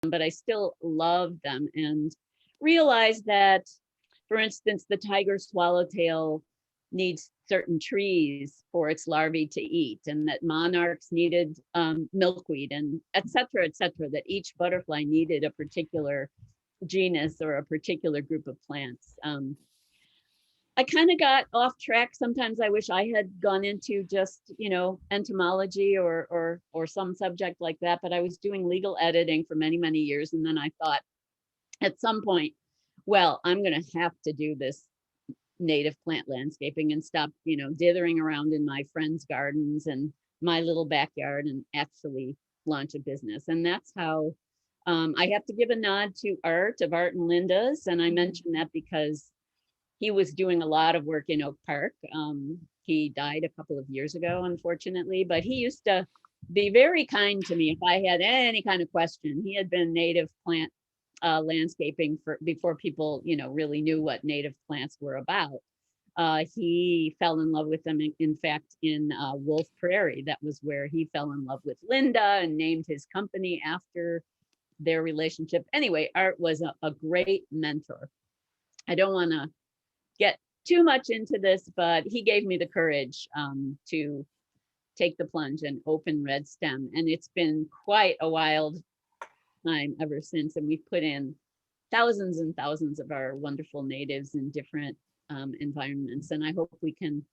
but I still love them and realized that, for instance, the tiger swallowtail needs certain trees for its larvae to eat, and that monarchs needed milkweed, and et cetera, that each butterfly needed a particular genus or a particular group of plants. I kind of got off track. Sometimes I wish I had gone into just, entomology or some subject like that, but I was doing legal editing for many, many years. And then I thought at some point, well, I'm going to have to do this native plant landscaping and stop, dithering around in my friends' gardens and my little backyard and actually launch a business. And that's how I have to give a nod to Art of Art and Linda's. And I mention that because he was doing a lot of work in Oak Park. He died a couple of years ago, unfortunately, but he used to be very kind to me if I had any kind of question. He had been native plant landscaping before people, really knew what native plants were about. He fell in love with them, in fact, in Wolf Prairie. That was where he fell in love with Linda and named his company after their relationship. Anyway, Art was a great mentor. I don't want to get too much into this, but he gave me the courage to take the plunge and open Red Stem. And it's been quite a wild time ever since. And we've put in thousands and thousands of our wonderful natives in different environments. And I hope we can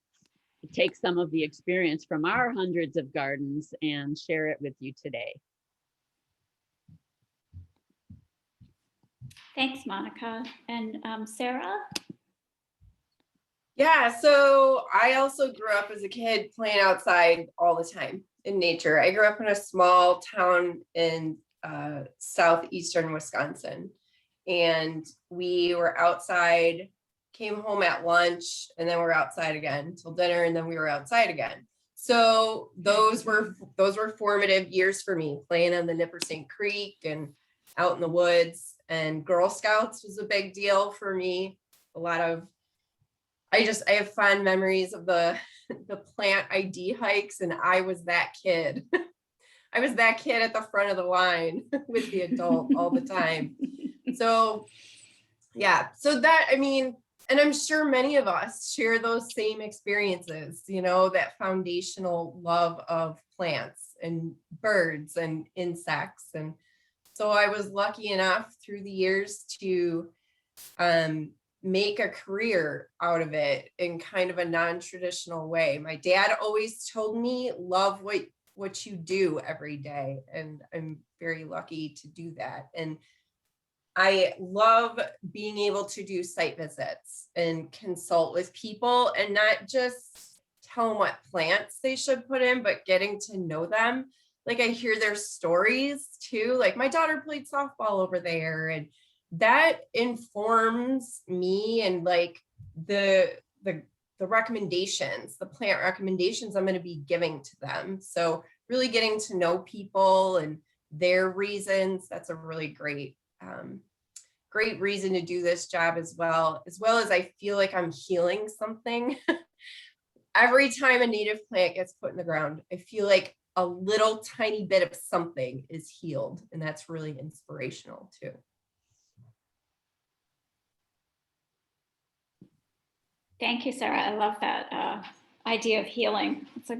take some of the experience from our hundreds of gardens and share it with you today. Thanks, Monica. And Sarah? Yeah, so I also grew up as a kid playing outside all the time in nature. I grew up in a small town in southeastern Wisconsin, and we were outside, came home at lunch, and then we're outside again till dinner, and then we were outside again. So those were formative years for me, playing on the Nippersaint Creek and out in the woods. And Girl Scouts was a big deal for me. I have fond memories of the plant ID hikes, and I was that kid. I was that kid at the front of the line with the adult all the time. So yeah, and I'm sure many of us share those same experiences, that foundational love of plants and birds and insects. And so I was lucky enough through the years to make a career out of it in kind of a non-traditional way. My dad always told me, love what you do every day. And I'm very lucky to do that. And I love being able to do site visits and consult with people and not just tell them what plants they should put in, but getting to know them. Like I hear their stories too. Like my daughter played softball over there, and that informs me and like the recommendations, the plant recommendations I'm going to be giving to them. So really getting to know people and their reasons. That's a really great reason to do this job as well as I feel like I'm healing something. Every time a native plant gets put in the ground, I feel like a little tiny bit of something is healed, and that's really inspirational too. Thank you, Sarah. I love that idea of healing. I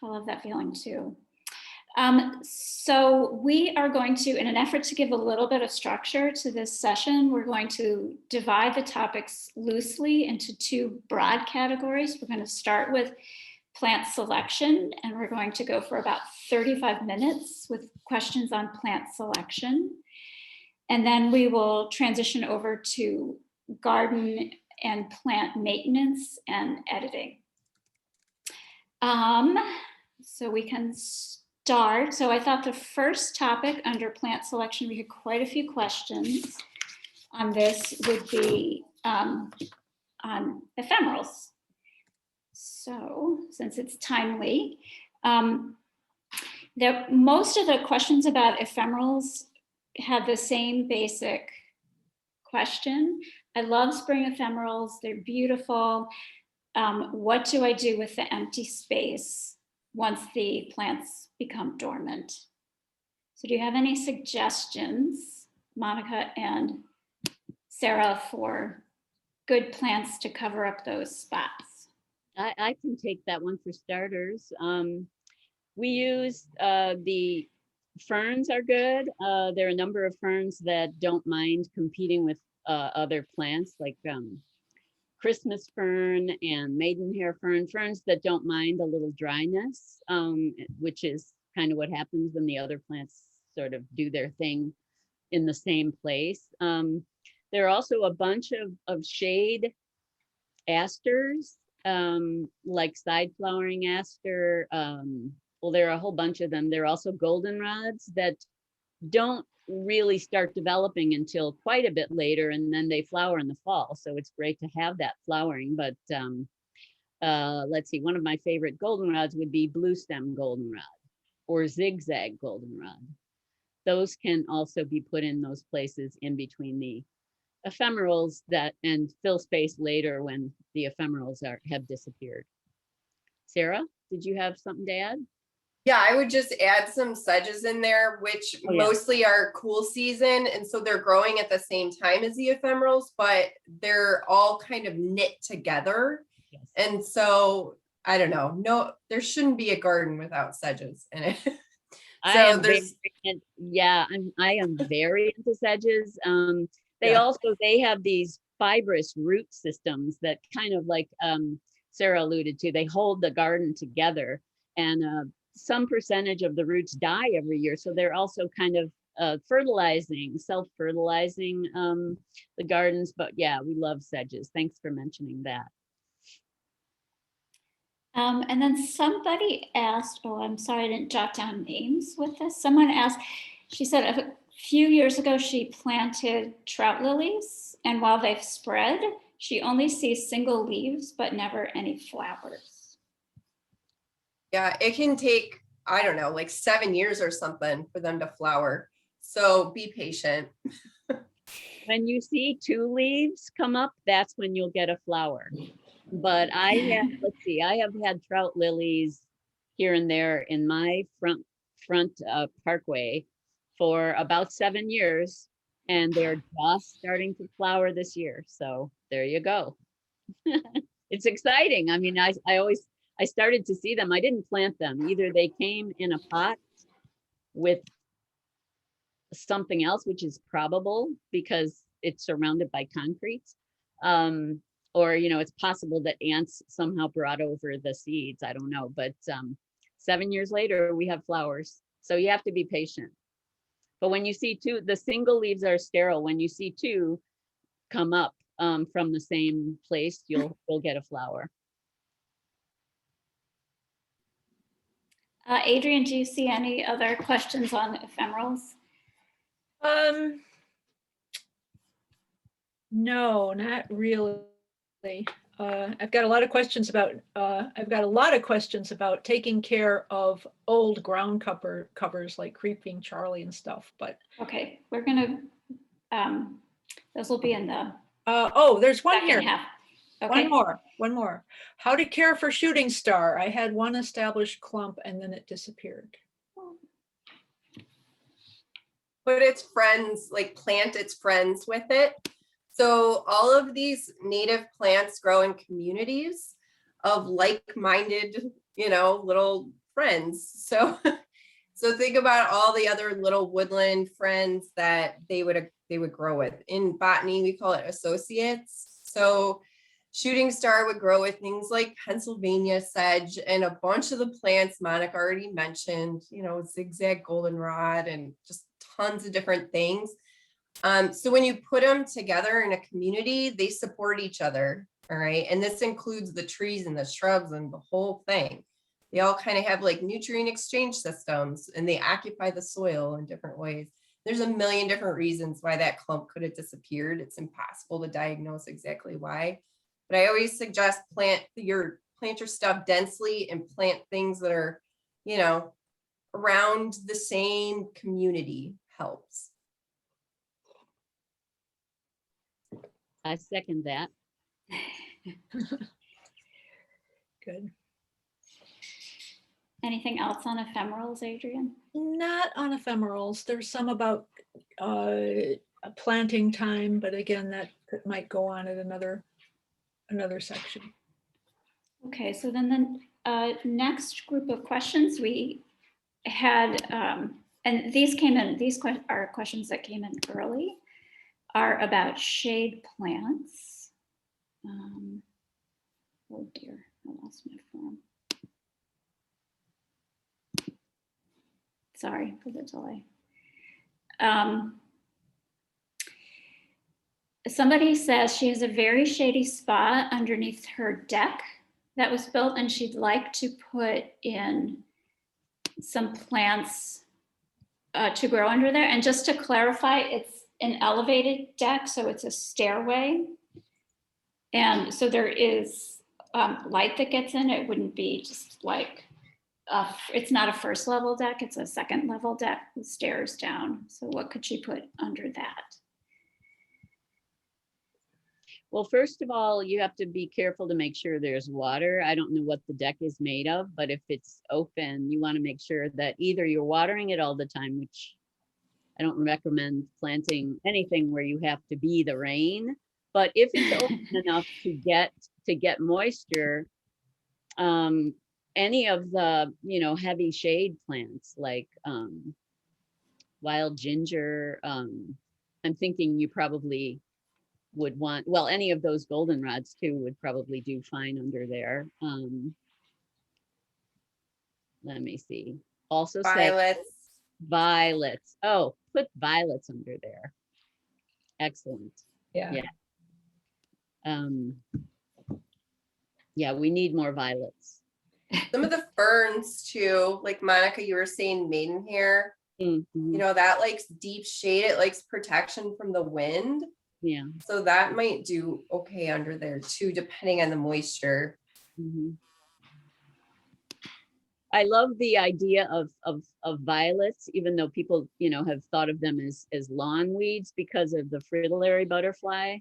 love that feeling too. So we are going to, in an effort to give a little bit of structure to this session, we're going to divide the topics loosely into two broad categories. We're going to start with plant selection, and we're going to go for about 35 minutes with questions on plant selection. And then we will transition over to garden and plant maintenance and editing. So we can start. So I thought the first topic under plant selection, we had quite a few questions on this, would be on ephemerals. So since it's timely, most of the questions about ephemerals have the same basic question. I love spring ephemerals. They're beautiful. What do I do with the empty space once the plants become dormant? So do you have any suggestions, Monica and Sarah, for good plants to cover up those spots? I can take that one for starters. We use the ferns are good. There are a number of ferns that don't mind competing with other plants like Christmas fern and maidenhair fern, ferns that don't mind a little dryness, which is kind of what happens when the other plants sort of do their thing in the same place. There are also a bunch of shade asters, like side flowering aster. Well, there are a whole bunch of them. There are also goldenrods that don't really start developing until quite a bit later, and then they flower in the fall. So it's great to have that flowering. But let's see, one of my favorite goldenrods would be blue stem goldenrod or zigzag goldenrod. Those can also be put in those places in between the ephemerals that and fill space later when the ephemerals have disappeared. Sarah, did you have something to add? Yeah, I would just add some sedges in there, which mostly are cool season. And so they're growing at the same time as the ephemerals, but they're all kind of knit together. Yes. And so I don't know. No, there shouldn't be a garden without sedges in it. I am very into sedges. They have these fibrous root systems that kind of like Sarah alluded to, they hold the garden together, and some percentage of the roots die every year. So they're also kind of self-fertilizing the gardens. But yeah, we love sedges. Thanks for mentioning that. And then somebody asked, oh, I'm sorry, I didn't jot down names with this. Someone asked, she said a few years ago, she planted trout lilies, and while they've spread, she only sees single leaves, but never any flowers. Yeah, it can take, I don't know, like 7 years or something for them to flower. So be patient. When you see 2 leaves come up, that's when you'll get a flower. But I have had trout lilies here and there in my front parkway for about 7 years, and they're just starting to flower this year. So there you go. It's exciting. I mean, I started to see them. I didn't plant them. Either they came in a pot with something else, which is probable because it's surrounded by concrete. Or, it's possible that ants somehow brought over the seeds. I don't know. But 7 years later, we have flowers. So you have to be patient. But when you see 2, the single leaves are sterile. When you see 2 come up from the same place, you'll get a flower. Adrienne, do you see any other questions on ephemerals? No, not really. I've got a lot of questions about taking care of old ground covers like creeping Charlie and stuff. But okay, we're gonna. Those will be in the. There's one here. Half. Okay. One more. How to care for shooting star. I had one established clump and then it disappeared. Put its friends, like plant its friends with it. So all of these native plants grow in communities of like-minded, little friends. So think about all the other little woodland friends that they would grow with. In botany, we call it associates. So shooting star would grow with things like Pennsylvania sedge and a bunch of the plants Monica already mentioned, zigzag goldenrod and just tons of different things. So when you put them together in a community, they support each other. All right. And this includes the trees and the shrubs and the whole thing. They all kind of have like nutrient exchange systems, and they occupy the soil in different ways. There's a million different reasons why that clump could have disappeared. It's impossible to diagnose exactly why. But I always suggest plant your stuff densely and plant things that are, around the same community helps. I second that. Good. Anything else on ephemerals, Adrian? Not on ephemerals. There's some about planting time, but again, that might go on at another section. Okay, so then the next group of questions we had, and these are questions that came in early, are about shade plants. Oh dear, I lost my form. Sorry for the delay. Somebody says she has a very shady spot underneath her deck that was built, and she'd like to put in some plants to grow under there. And just to clarify, it's an elevated deck, so it's a stairway. And so there is light that gets in. It wouldn't be just like, it's not a first level deck, it's a second level deck with stairs down. So what could she put under that? Well, first of all, you have to be careful to make sure there's water. I don't know what the deck is made of, but if it's open, you want to make sure that either you're watering it all the time, which I don't recommend planting anything where you have to be the rain, but if it's open enough to get moisture, any of the, heavy shade plants like wild ginger, I'm thinking you probably would want, well, any of those goldenrods too would probably do fine under there. Let me see. Also violets. Oh, put violets under there. Excellent. Yeah. Yeah, we need more violets. Some of the ferns too, like Monica, you were saying maidenhair, that likes deep shade. It likes protection from the wind. Yeah. So that might do okay under there too, depending on the moisture. I love the idea of violets, even though people, have thought of them as lawn weeds because of the fritillary butterfly.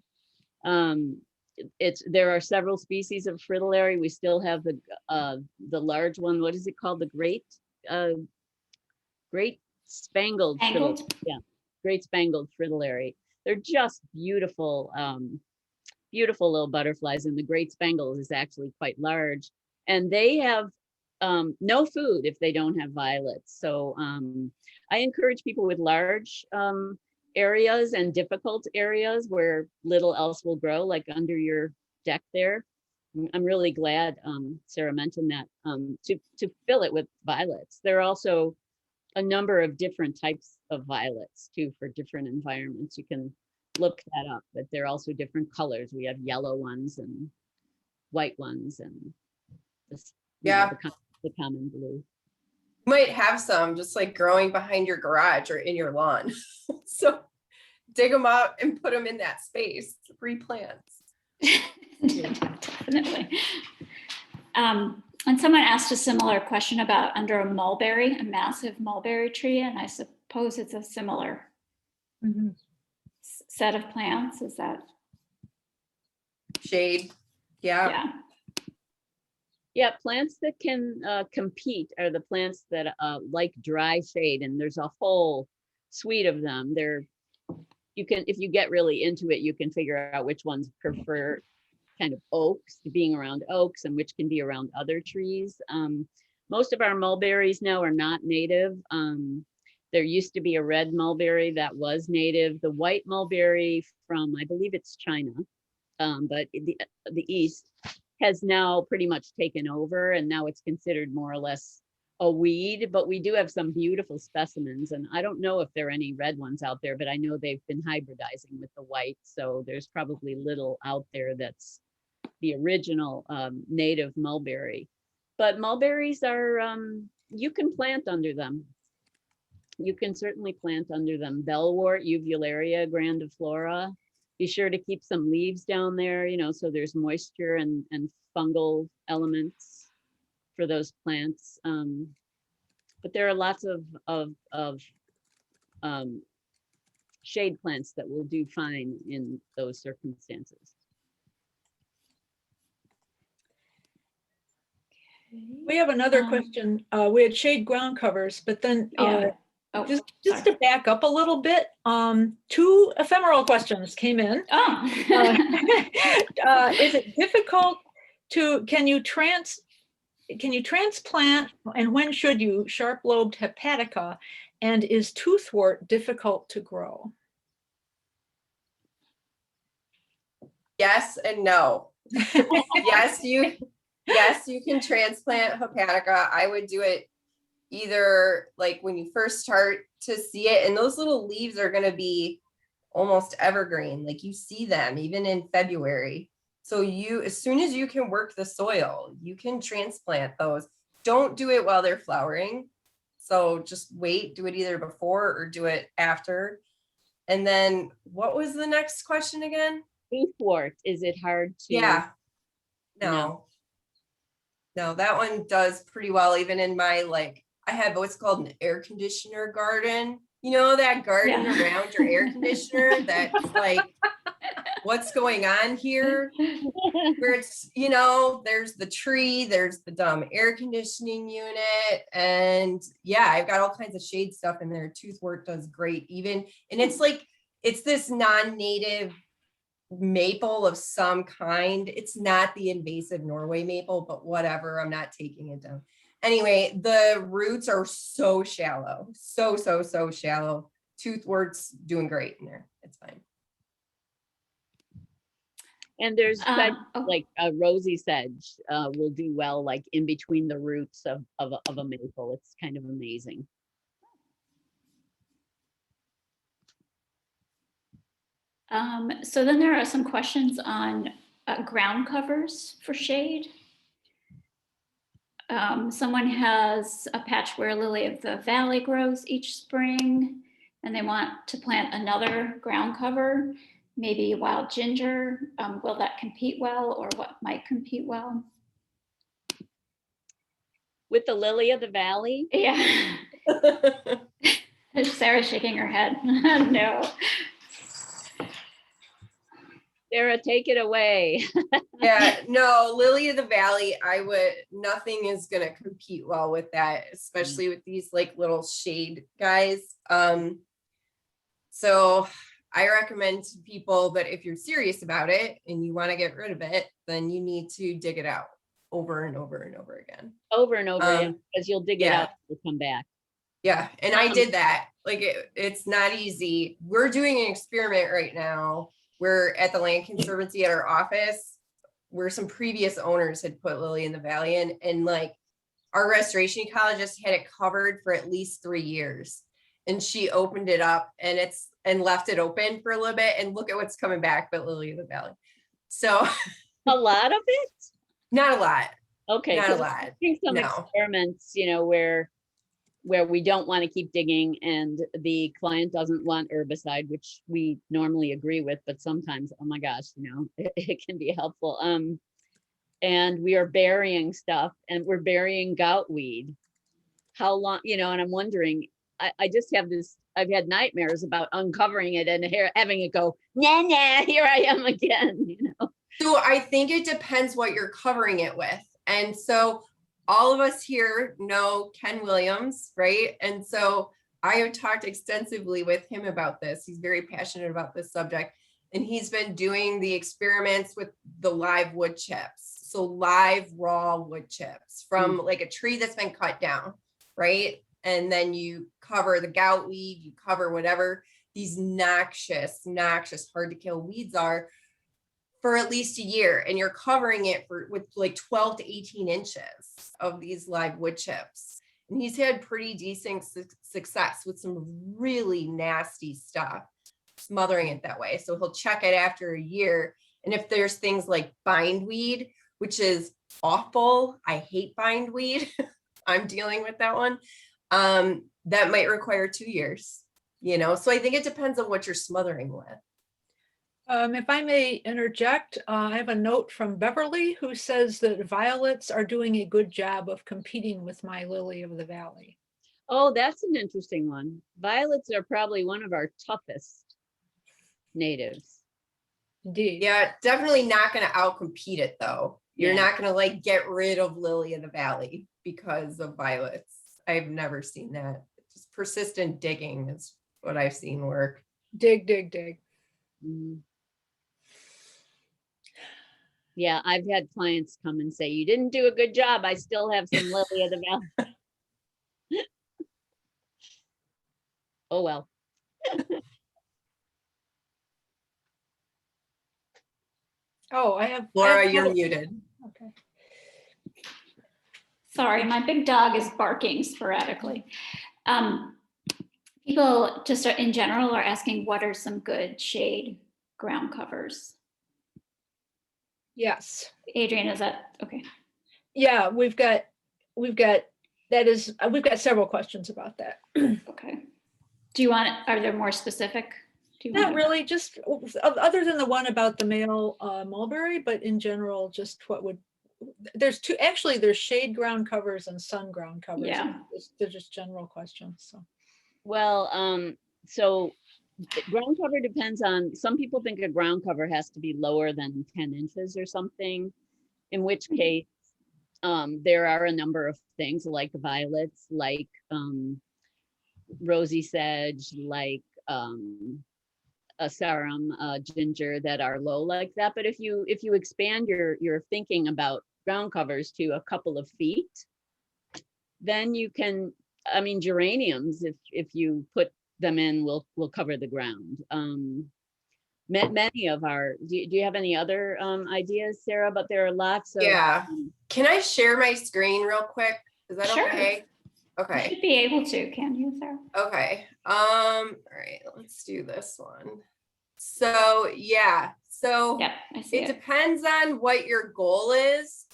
There are several species of fritillary. We still have the large one. What is it called? The great spangled fritillary. Yeah, great spangled fritillary. They're just beautiful, beautiful little butterflies, and the great spangled is actually quite large, and they have no food if they don't have violets. So I encourage people with large areas and difficult areas where little else will grow, like under your deck there. I'm really glad Sarah mentioned that, to fill it with violets. There are also a number of different types of violets too for different environments. You can look that up, but they're also different colors. We have yellow ones and white ones and the common blue. You might have some just like growing behind your garage or in your lawn. So dig them up and put them in that space, replants. Definitely. And someone asked a similar question about under a massive mulberry tree, and I suppose it's a similar set of plants. Is that shade? Yeah. Yeah, plants that can compete are the plants that like dry shade, and there's a whole suite of them. If you get really into it, you can figure out which ones prefer kind of oaks, being around oaks, and which can be around other trees. Most of our mulberries now are not native. There used to be a red mulberry that was native. The white mulberry from, I believe it's China, but the East has now pretty much taken over, and now it's considered more or less a weed, but we do have some beautiful specimens, and I don't know if there are any red ones out there, but I know they've been hybridizing with the white, so there's probably little out there that's the original native mulberry. But mulberries are, you can plant under them. You can certainly plant under them. Bellwort, Uvularia grandiflora. Be sure to keep some leaves down there, so there's moisture and fungal elements for those plants. But there are lots of shade plants that will do fine in those circumstances. We have another question. We had shade ground covers, but then just to back up a little bit, 2 ephemeral questions came in. Is it difficult to, can you transplant, and when should you, sharp-lobed hepatica, and is toothwort difficult to grow? Yes and no. Yes, you can transplant hepatica. I would do it either like when you first start to see it, and those little leaves are going to be almost evergreen. Like you see them even in February. So as soon as you can work the soil, you can transplant those. Don't do it while they're flowering. So just wait, do it either before or do it after. And then what was the next question again? Toothwort, is it hard to? Yeah. No, that one does pretty well. Even in my, I have what's called an air conditioner garden. You know, that garden around your air conditioner that's like, what's going on here? Where it's, there's the tree, there's the dumb air conditioning unit. And yeah, I've got all kinds of shade stuff in there. Toothwort does great even. And it's this non-native maple of some kind. It's not the invasive Norway maple, but whatever, I'm not taking it down. Anyway, the roots are so shallow, so shallow. Toothwort's doing great in there. It's fine. And there's like a rosy sedge will do well, like in between the roots of a maple. It's kind of amazing. So then there are some questions on ground covers for shade. Someone has a patch where lily of the valley grows each spring, and they want to plant another ground cover, maybe wild ginger. Will that compete well, or what might compete well? With the lily of the valley? Yeah. Sarah's shaking her head. No. Sarah, take it away. Yeah, no, lily of the valley, nothing is going to compete well with that, especially with these like little shade guys. So I recommend to people that if you're serious about it and you want to get rid of it, then you need to dig it out over and over and over again. Over and over again, because you'll dig it out and come back. Yeah, and I did that. Like it's not easy. We're doing an experiment right now. We're at the Land Conservancy at our office, where some previous owners had put lily in the valley in, and like our restoration ecologist had it covered for at least 3 years. And she opened it up and left it open for a little bit, and look at what's coming back, but lily of the valley. So a lot of it? Not a lot. Okay. Not a lot. I think some experiments, where we don't want to keep digging and the client doesn't want herbicide, which we normally agree with, but sometimes, oh my gosh, it can be helpful. And we are burying stuff, and we're burying goutweed. How long, and I'm wondering, I just have this, I've had nightmares about uncovering it and having it go, nah, here I am again, So I think it depends what you're covering it with. And so all of us here know Ken Williams, right? And so I have talked extensively with him about this. He's very passionate about this subject, and he's been doing the experiments with the live wood chips. So live raw wood chips from like a tree that's been cut down, right? And then you cover the goutweed, you cover whatever these noxious, hard to kill weeds are for at least a year, and you're covering it with like 12 to 18 inches of these live wood chips. And he's had pretty decent success with some really nasty stuff, smothering it that way. So he'll check it after a year. And if there's things like bindweed, which is awful, I hate bindweed. I'm dealing with that one. That might require 2 years, So I think it depends on what you're smothering with. If I may interject, I have a note from Beverly who says that violets are doing a good job of competing with my lily of the valley. Oh, that's an interesting one. Violets are probably one of our toughest natives. Indeed. Yeah, definitely not going to outcompete it though. You're Yeah. not going to like get rid of lily of the valley because of violets. I've never seen that. Just persistent digging is what I've seen work. Dig, dig, dig. Mhm. Yeah, I've had clients come and say, you didn't do a good job. I still have some lily of the valley. Oh, well. Oh, I have. Laura, you're muted. Okay. Sorry, my big dog is barking sporadically. People just in general are asking, what are some good shade ground covers? Yes. Adrian, is that okay? Yeah, we've got several questions about that. Okay. Do you want, are there more specific? Do you Not want really, just other than the one about the male mulberry, but in general, just what would, there's shade ground covers and sun ground covers. Yeah. They're just general questions, so. Well, so ground cover depends on, some people think a ground cover has to be lower than 10 inches or something, in which case there are a number of things like violets, like rosy sedge, like a sarum, ginger, that are low like that. But if you expand your thinking about ground covers to a couple of feet, then you can, I mean, geraniums, if you put them in, will cover the ground. Many of our, do you have any other ideas, Sarah? But there are lots of. Yeah. Can I share my screen real quick? Is that Sure. okay? You Okay. should be able to, can you, Sarah? Okay. All right, let's do this one. So yeah, so Yeah, I see it it. depends on what your goal is.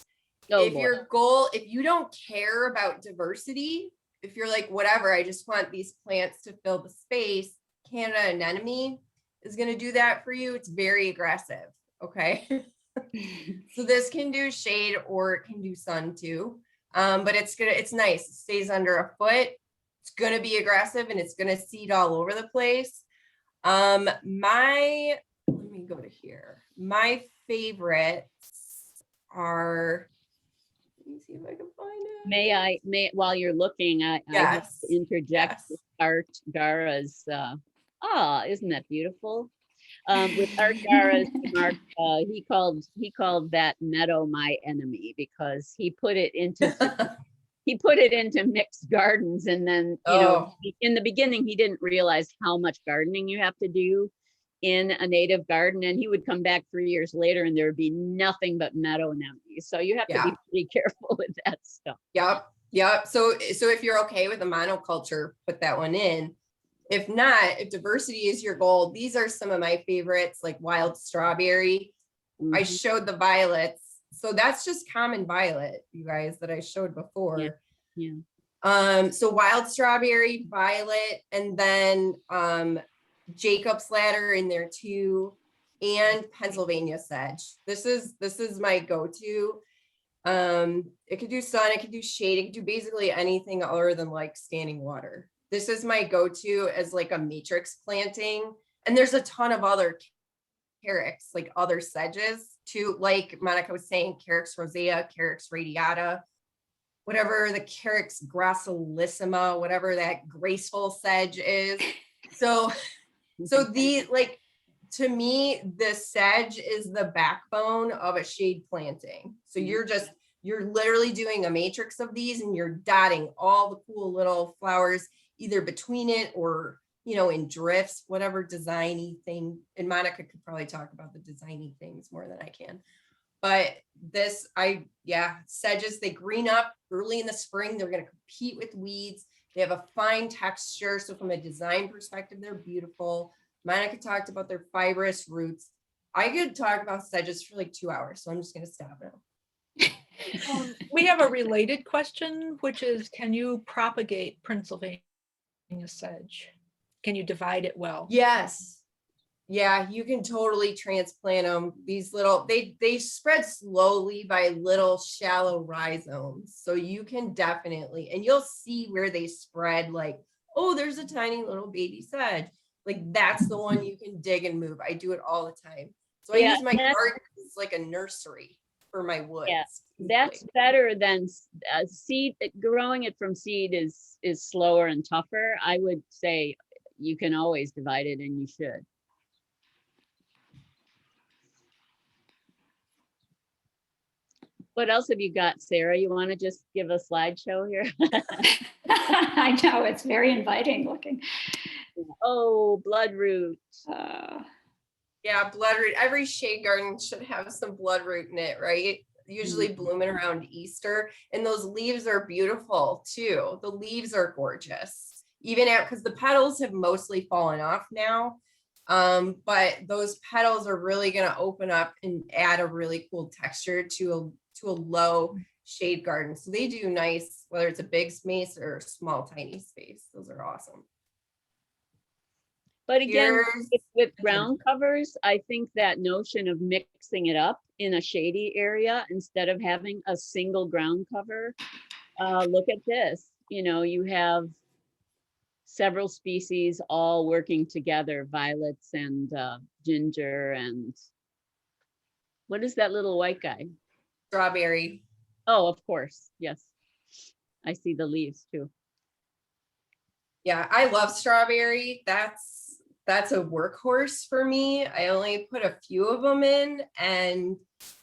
Oh, If boy. your goal, if you don't care about diversity, if you're like, whatever, I just want these plants to fill the space, Canada anemone is going to do that for you. It's very aggressive. Okay. So this can do shade or it can do sun too. But it's nice. It stays under a foot. It's going to be aggressive and it's going to seed all over the place. Let me go to here. My favorites are, let me see if I can find it. May while you're looking, I have Yes, to interject yes. with Art Gara's, isn't that beautiful? With Art Gara's remark, he called that meadow my enemy, because he put it into mixed gardens, and then Oh. in the beginning he didn't realize how much gardening you have to do in a native garden, and he would come back 3 years later and there would be nothing but meadow anemones. So you have to be pretty careful with that stuff. Yep. So if you're okay with a monoculture, put that one in. If not, if diversity is your goal, these are some of my favorites, like wild strawberry. I showed the violets. So that's just common violet, you guys, that I showed before. Yeah. So wild strawberry, violet, and then Jacob's ladder in there too, and Pennsylvania sedge. This is my go-to. It could do sun, it could do shade, it could do basically anything other than like standing water. This is my go-to as like a matrix planting. And there's a ton of other carex, like other sedges too, like Monica was saying, Carex rosea, Carex radiata, whatever the Carex gracilissima, whatever that graceful sedge is. So the, like, to me, the sedge is the backbone of a shade planting. So you're literally doing a matrix of these and you're dotting all the cool little flowers either between it or, in drifts, whatever designy thing. And Monica could probably talk about the designy things more than I can. But sedges, they green up early in the spring. They're going to compete with weeds. They have a fine texture. So from a design perspective, they're beautiful. Monica talked about their fibrous roots. I could talk about sedges for like 2 hours, so I'm just going to stop now. We have a related question, which is, can you propagate Pennsylvania sedge? Can you divide it well? Yes. Yeah, you can totally transplant them. These little, they spread slowly by little shallow rhizomes. So you can definitely, and you'll see where they spread, like, oh, there's a tiny little baby sedge. Like that's the one you can dig and move. I do it all the time. So I use my garden as like a nursery. for my woods. Yeah, that's better than seed. Growing it from seed is slower and tougher. I would say you can always divide it, and you should. What else have you got, Sarah? You want to just give a slideshow here? I know, it's very inviting looking. Oh, bloodroot. Yeah, bloodroot. Every shade garden should have some bloodroot in it, right? Usually blooming around Easter. And those leaves are beautiful too. The leaves are gorgeous. Even out because the petals have mostly fallen off now. But those petals are really going to open up and add a really cool texture to a low shade garden. So they do nice, whether it's a big space or a small, tiny space. Those are awesome. But again, with ground covers, I think that notion of mixing it up in a shady area instead of having a single ground cover, look at this. You know, you have several species all working together, violets and ginger and what is that little white guy? Strawberry. Oh, of course. Yes. I see the leaves too. Yeah, I love strawberry. That's a workhorse for me. I only put a few of them in and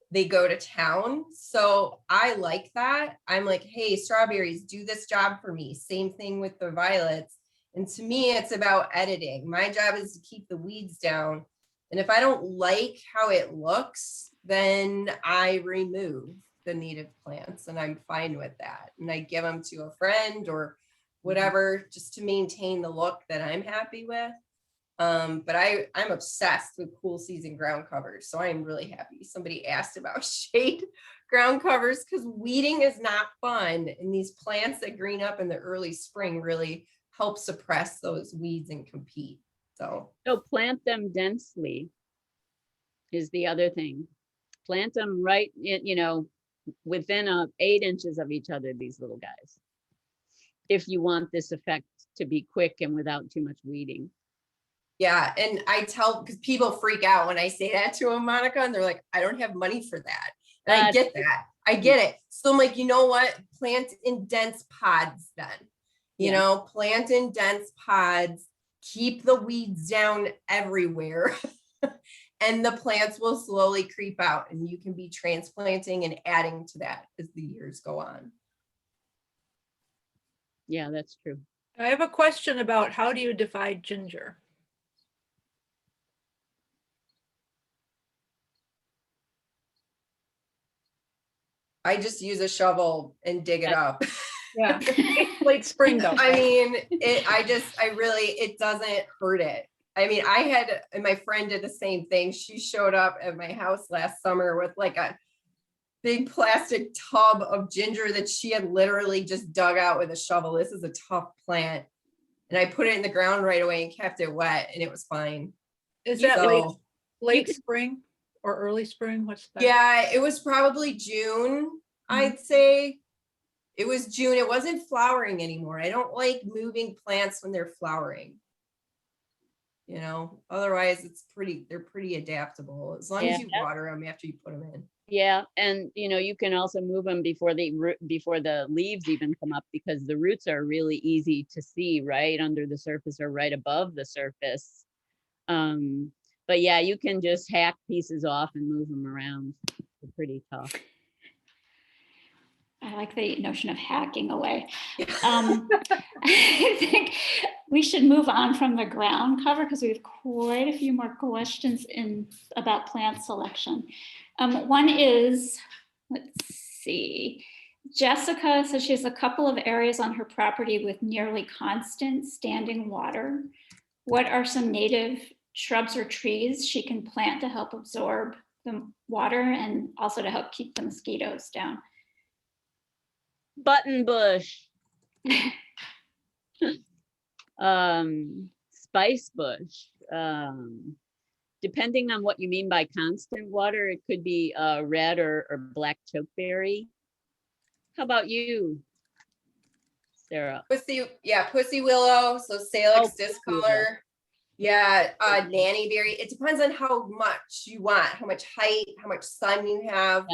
they go to town. So I like that. I'm like, hey, strawberries, do this job for me. Same thing with the violets. And to me, it's about editing. My job is to keep the weeds down. And if I don't like how it looks, then I remove the native plants and I'm fine with that. And I give them to a friend or whatever, just to maintain the look that I'm happy with. But I'm obsessed with cool season ground covers. So I'm really happy somebody asked about shade ground covers because weeding is not fun. And these plants that green up in the early spring really help suppress those weeds and compete. So plant them densely is the other thing. Plant them right in, you know, within 8 inches of each other, these little guys. If you want this effect to be quick and without too much weeding. Yeah, and I tell, because people freak out when I say that to them, Monica, and they're like, I don't have money for that. And I get that. I get it. So I'm like, you know what? Plant in dense pods then. You know, plant in dense pods, keep the weeds down everywhere. And the plants will slowly creep out and you can be transplanting and adding to that as the years go on. Yeah, that's true. I have a question about how do you divide ginger? I just use a shovel and dig it up. Yeah, late spring though. I mean, it doesn't hurt it. I mean, and my friend did the same thing. She showed up at my house last summer with like a big plastic tub of ginger that she had literally just dug out with a shovel. This is a tough plant. And I put it in the ground right away and kept it wet and it was fine. Is that late spring or early spring? What's that? Yeah, it was probably June, I'd say. It was June. It wasn't flowering anymore. I don't like moving plants when they're flowering. You know, otherwise they're pretty adaptable as long as you water them after you put them in. Yeah, and you know, you can also move them before the leaves even come up because the roots are really easy to see right under the surface or right above the surface. But yeah, you can just hack pieces off and move them around. They're pretty tough. I like the notion of hacking away. I think we should move on from the ground cover because we have quite a few more questions about plant selection. One is, let's see, Jessica says she has a couple of areas on her property with nearly constant standing water. What are some native shrubs or trees she can plant to help absorb the water and also to help keep the mosquitoes down? Button bush. Spice bush. Depending on what you mean by constant water, it could be red or black chokeberry. How about you, Sarah? Pussy willow, so Salix discolor. Yeah, nanny berry. It depends on how much you want, how much height, how much sun you have.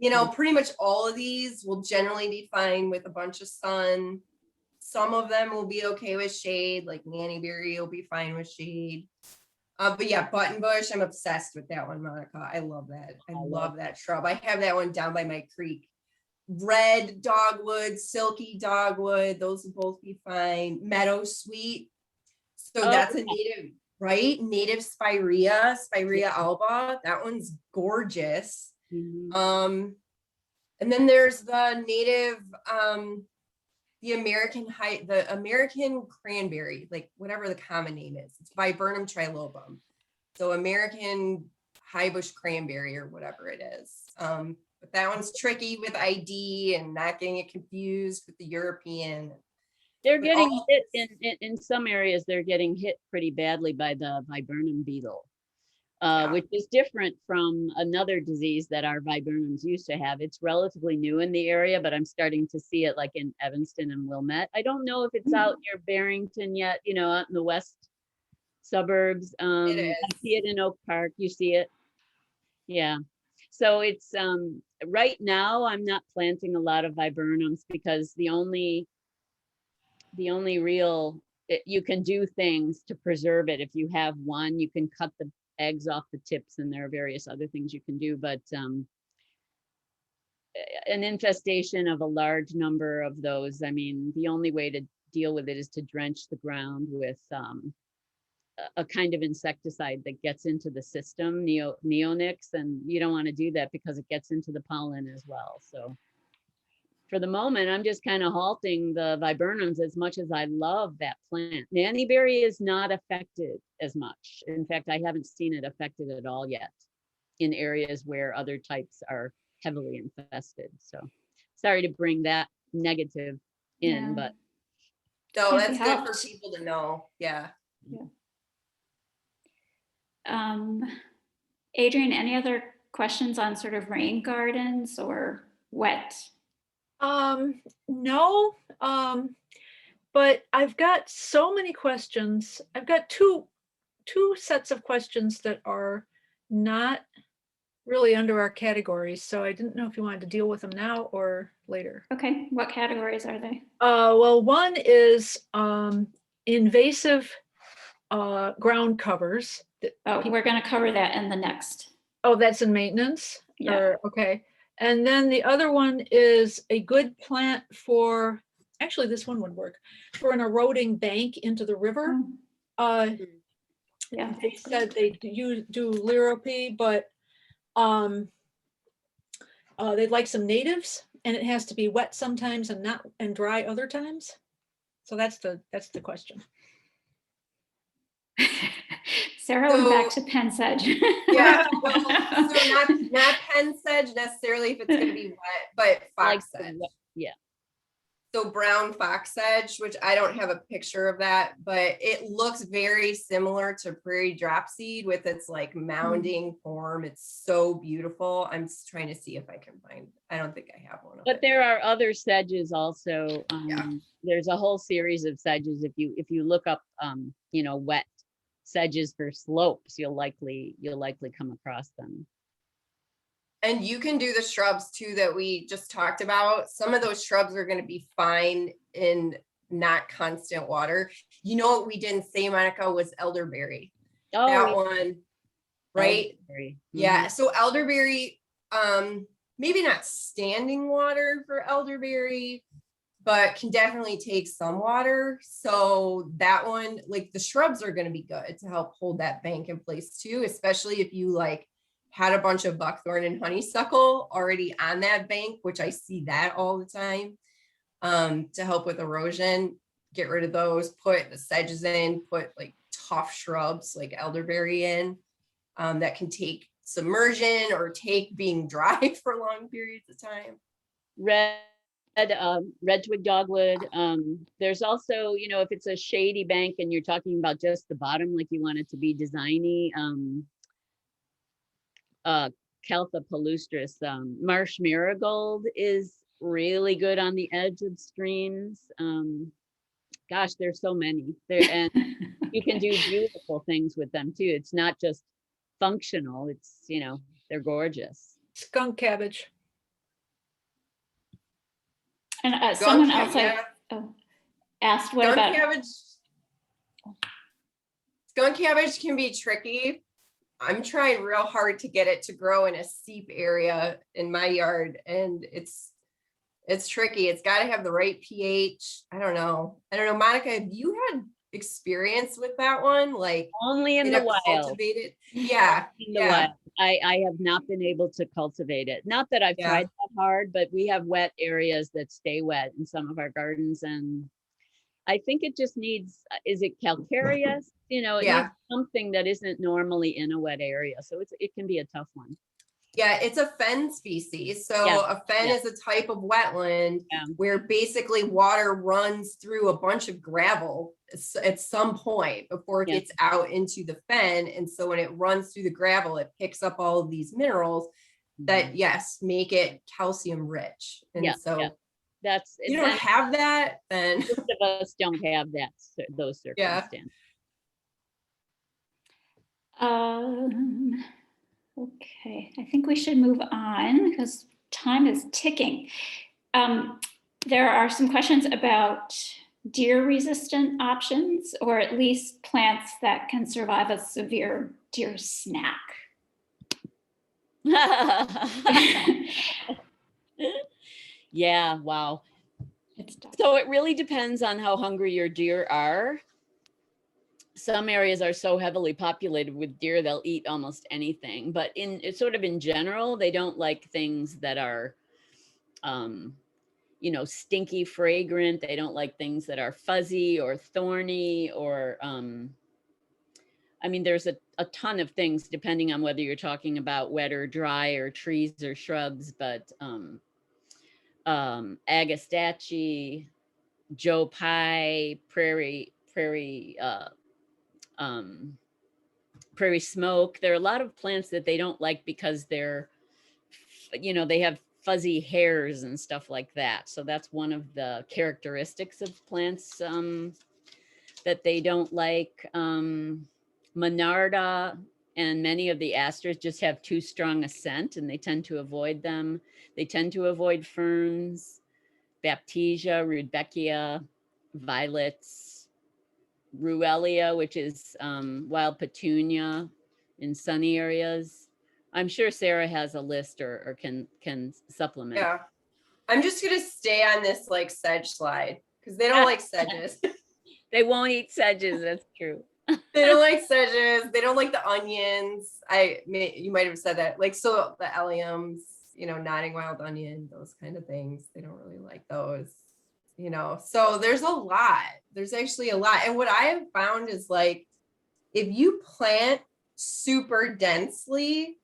you know, pretty much all of these will generally be fine with a bunch of sun. Some of them will be okay with shade, like nannyberry will be fine with shade. But yeah, buttonbush, I'm obsessed with that one, Monica. I love that. I love that shrub. I have that one down by my creek. Red dogwood, silky dogwood, those will both be fine. Meadow sweet. So that's a native, right? Native Spirea alba. That one's gorgeous. And then there's the native, the American cranberry, like whatever the common name is. It's Viburnum trilobum. So American highbush cranberry or whatever it is. But that one's tricky with ID and not getting it confused with the European. They're getting hit in some areas. They're getting hit pretty badly by the viburnum beetle, which is different from another disease that our viburnums used to have. It's relatively new in the area, but I'm starting to see it like in Evanston and Wilmette. I don't know if it's out near Barrington yet, you know, out in the west suburbs. I see it in Oak Park. You see it? Yeah. So it's right now I'm not planting a lot of viburnums because the only real you can do things to preserve it. If you have one, you can cut the eggs off the tips, and there are various other things you can do, but an infestation of a large number of those, I mean, the only way to deal with it is to drench the ground with a kind of insecticide that gets into the system, neonics, and you don't want to do that because it gets into the pollen as well. So for the moment, I'm just kind of halting the viburnums as much as I love that plant. Nannyberry is not affected as much. In fact, I haven't seen it affected at all yet in areas where other types are heavily infested. So sorry to bring that negative in, but. No, that's good for people to know. Yeah. Adrienne, any other questions on sort of rain gardens or wet? No, but I've got so many questions. I've got two sets of questions that are not really under our categories. So I didn't know if you wanted to deal with them now or later. Okay, what categories are they? Well, one is invasive ground covers. We're going to cover that in the next. Oh, that's in maintenance? Yeah. Okay. And then the other one is a good plant for, actually this one would work, for an eroding bank into the river. Yeah. They said they do Lirope, but they'd like some natives, and it has to be wet sometimes and dry other times. So that's the question. Sarah went back to pen sedge. Yeah, well, so not pen sedge necessarily if it's going to be wet, but fox sedge. Yeah. So brown fox sedge, which I don't have a picture of that, but it looks very similar to prairie dropseed with its like mounding form. It's so beautiful. I'm just trying to see if I can find. I don't think I have one. But there are other sedges also. There's a whole series of sedges. If you look up, you know, wet sedges for slopes, you'll likely come across them. And you can do the shrubs too that we just talked about. Some of those shrubs are going to be fine in not constant water. You know what we didn't say, Monica, was elderberry. Oh, that one, right? Elderberry. Yeah. So elderberry, maybe not standing water for elderberry, but can definitely take some water. So that one, like the shrubs are going to be good to help hold that bank in place too, especially if you like had a bunch of buckthorn and honeysuckle already on that bank, which I see that all the time, to help with erosion. Get rid of those, put the sedges in, put like tough shrubs like elderberry in, that can take submersion or take being dry for long periods of time. Red twig dogwood. There's also, you know, if it's a shady bank and you're talking about just the bottom, like you want it to be designy, Caltha palustris, marsh marigold is really good on the edge of streams. Gosh, there's so many there, and you can do beautiful things with them too. It's not just functional, it's, you know, they're gorgeous. Skunk cabbage. And someone else yeah. asked, what Skunk about? cabbage? Skunk cabbage can be tricky. I'm trying real hard to get it to grow in a steep area in my yard, and it's tricky. It's got to have the right pH. I don't know, Monica, have you had experience with that one? Like Only in in the a wild. cultivated? Yeah, In the yeah, wild. I have not been able to cultivate it. Not that I've Yeah. tried that hard, but we have wet areas that stay wet in some of our gardens, and I think it just needs, is it calcareous? You know, it Yeah. needs something that isn't normally in a wet area. So it can be a tough one. Yeah, it's a fen species. So Yeah, a fen yeah. is a type of wetland Yeah. where basically water runs through a bunch of gravel at some point before it Yeah. gets out into the fen. And so when it runs through the gravel, it picks up all of these minerals that, yes, make it calcium rich. And Yeah, so yeah. That's, you don't have that, then most of us don't have that, those Yeah. circumstances. Okay, I think we should move on because time is ticking. There are some questions about deer resistant options, or at least plants that can survive a severe deer snack. Yeah, wow. So it really depends on how hungry your deer are. Some areas are so heavily populated with deer, they'll eat almost anything. But in sort of in general, they don't like things that are, you know, stinky, fragrant. They don't like things that are fuzzy or thorny or, I mean, there's a ton of things depending on whether you're talking about wet or dry or trees or shrubs, but agastache, Joe Pye, Prairie Smoke. There are a lot of plants that they don't like because they're, you know, they have fuzzy hairs and stuff like that. So that's one of the characteristics of plants that they don't like. Monarda and many of the asters just have too strong a scent and they tend to avoid them. They tend to avoid ferns, Baptisia, Rudbeckia, violets, Ruellia, which is wild petunia in sunny areas. I'm sure Sarah has a list or can supplement. Yeah. I'm just going to stay on this like sedge slide because they don't like sedges. They won't eat sedges. That's true. They don't like sedges. They don't like the onions. You might have said that. Like, so the alliums, you know, nodding wild onion, those kind of things. They don't really like those, you know. So there's a lot. There's actually a lot. And what I have found is like, if you plant super densely,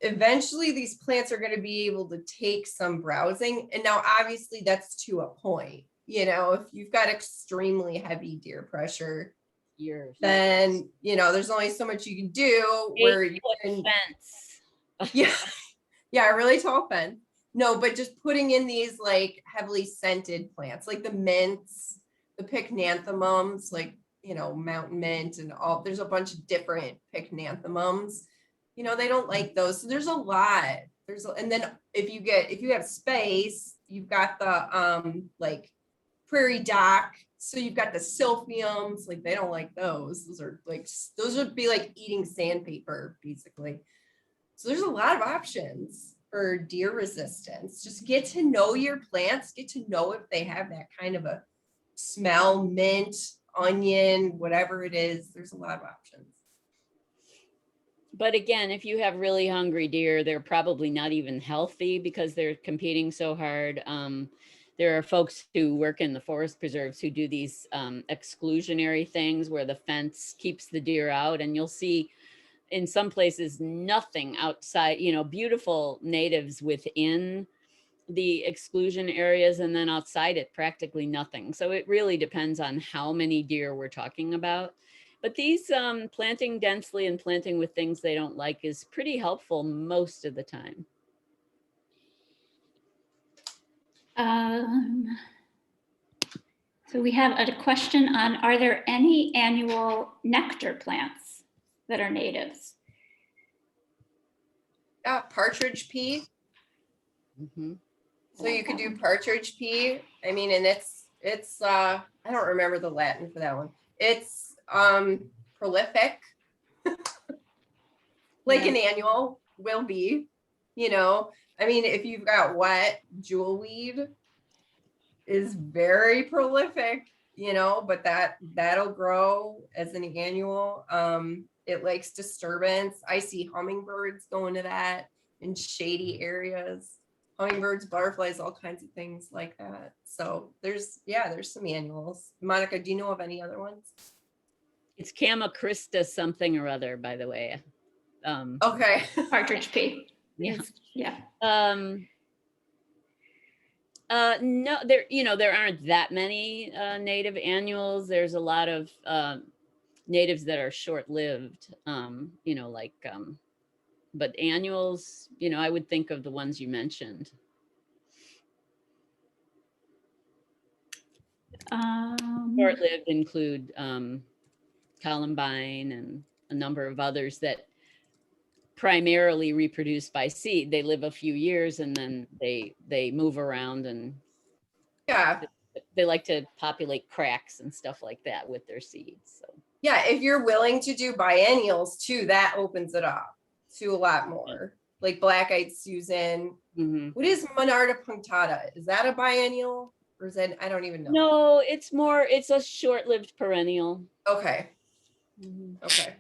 eventually these plants are going to be able to take some browsing. And now obviously that's to a point. You know, if you've got extremely heavy deer pressure, then, you know, there's only so much you can do where you can fence. Yeah, a really tall fence. No, but just putting in these like heavily scented plants, like the mints, the pycnanthemums, like, you know, mountain mint and all, there's a bunch of different pycnanthemums. You know, they don't like those. So there's a lot. And then if you have space, you've got the like prairie dock. So you've got the silphiums, like they don't like those. Those would be like eating sandpaper, basically. So there's a lot of options for deer resistance. Just get to know your plants, get to know if they have that kind of a smell, mint, onion, whatever it is. There's a lot of options. But again, if you have really hungry deer, they're probably not even healthy because they're competing so hard. There are folks who work in the forest preserves who do these exclusionary things where the fence keeps the deer out, and you'll see in some places nothing outside, you know, beautiful natives within the exclusion areas, and then outside it practically nothing. So it really depends on how many deer we're talking about. But these planting densely and planting with things they don't like is pretty helpful most of the time. So we have a question on, are there any annual nectar plants that are natives? Partridge pea. Mm-hmm. So you could do partridge pea. I mean, and it's I don't remember the Latin for that one. It's prolific, like an annual will be, you know. I mean, if you've got wet, jewelweed is very prolific, you know, but that'll grow as an annual. It likes disturbance. I see hummingbirds going to that in shady areas. Hummingbirds, butterflies, all kinds of things like that. So there's some annuals. Monica, do you know of any other ones? It's Chamacrista something or other, by the way. Okay. Partridge pea. Yeah. Yeah. No, there aren't that many native annuals. There's a lot of natives that are short-lived, but annuals, I would think of the ones you mentioned. Short-lived include columbine and a number of others that primarily reproduce by seed. They live a few years and then they move around, and they like to populate cracks and stuff like that with their seeds. So yeah, if you're willing to do biennials too, that opens it up to a lot more. Like black-eyed Susan. mm-hmm. What is Monarda punctata? Is that a biennial? Or is that, I don't even know. No, it's a short-lived perennial. Okay. Mm-hmm. Okay.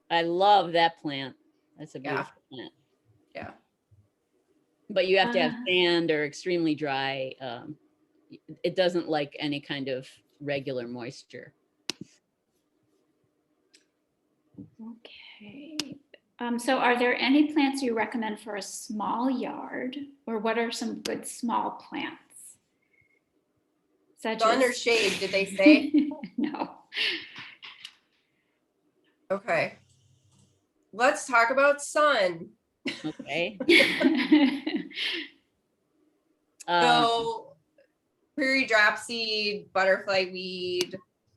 I love that plant. That's a beautiful plant. Yeah. But you have to have sand or extremely dry. It doesn't like any kind of regular moisture. Okay. So are there any plants you recommend for a small yard, or what are some good small plants? Sun or shade, did they say? No. Okay. Let's talk about sun. Okay. So prairie dropseed, butterfly weed,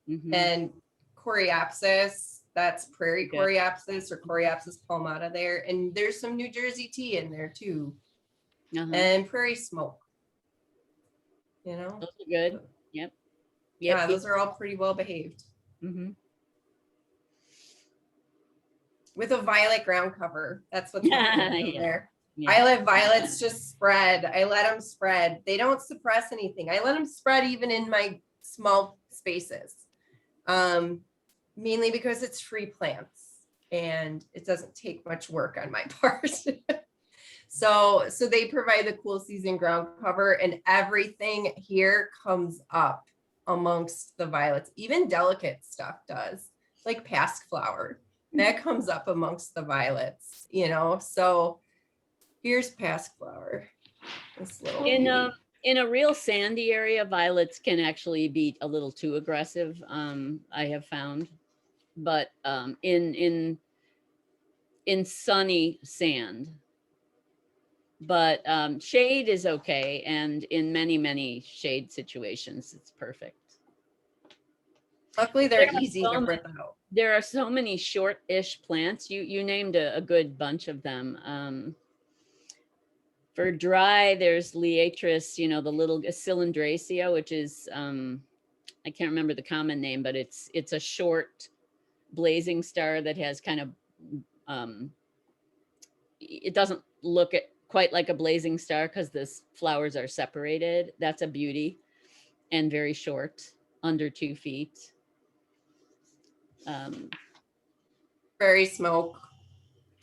mm-hmm. and coreopsis. That's prairie coreopsis or coreopsis palmata there. And there's some New Jersey tea in there too. And prairie smoke. You know? Those are good. Yep. Yeah, those are all pretty well behaved. Mm-hmm. With a violet ground cover. That's what's there. Yeah. I let violets just spread. I let them spread. They don't suppress anything. I let them spread even in my small spaces. Mainly because it's free plants and it doesn't take much work on my part. So they provide the cool season ground cover, and everything here comes up amongst the violets. Even delicate stuff does, like pasque flower. That comes up amongst the violets, you know. So here's pasque flower. This little in a real sandy area, violets can actually be a little too aggressive. I have found, but in sunny sand, but shade is okay, and in many shade situations, it's perfect. Luckily, they're easy to rip out. There are so many short-ish plants. You named a good bunch of them. For dry, there's Liatris, the little Cylindracia, which is, I can't remember the common name, but it's a short blazing star that has kind of, it doesn't look quite like a blazing star because the flowers are separated. That's a beauty and very short, under 2 feet. Prairie smoke.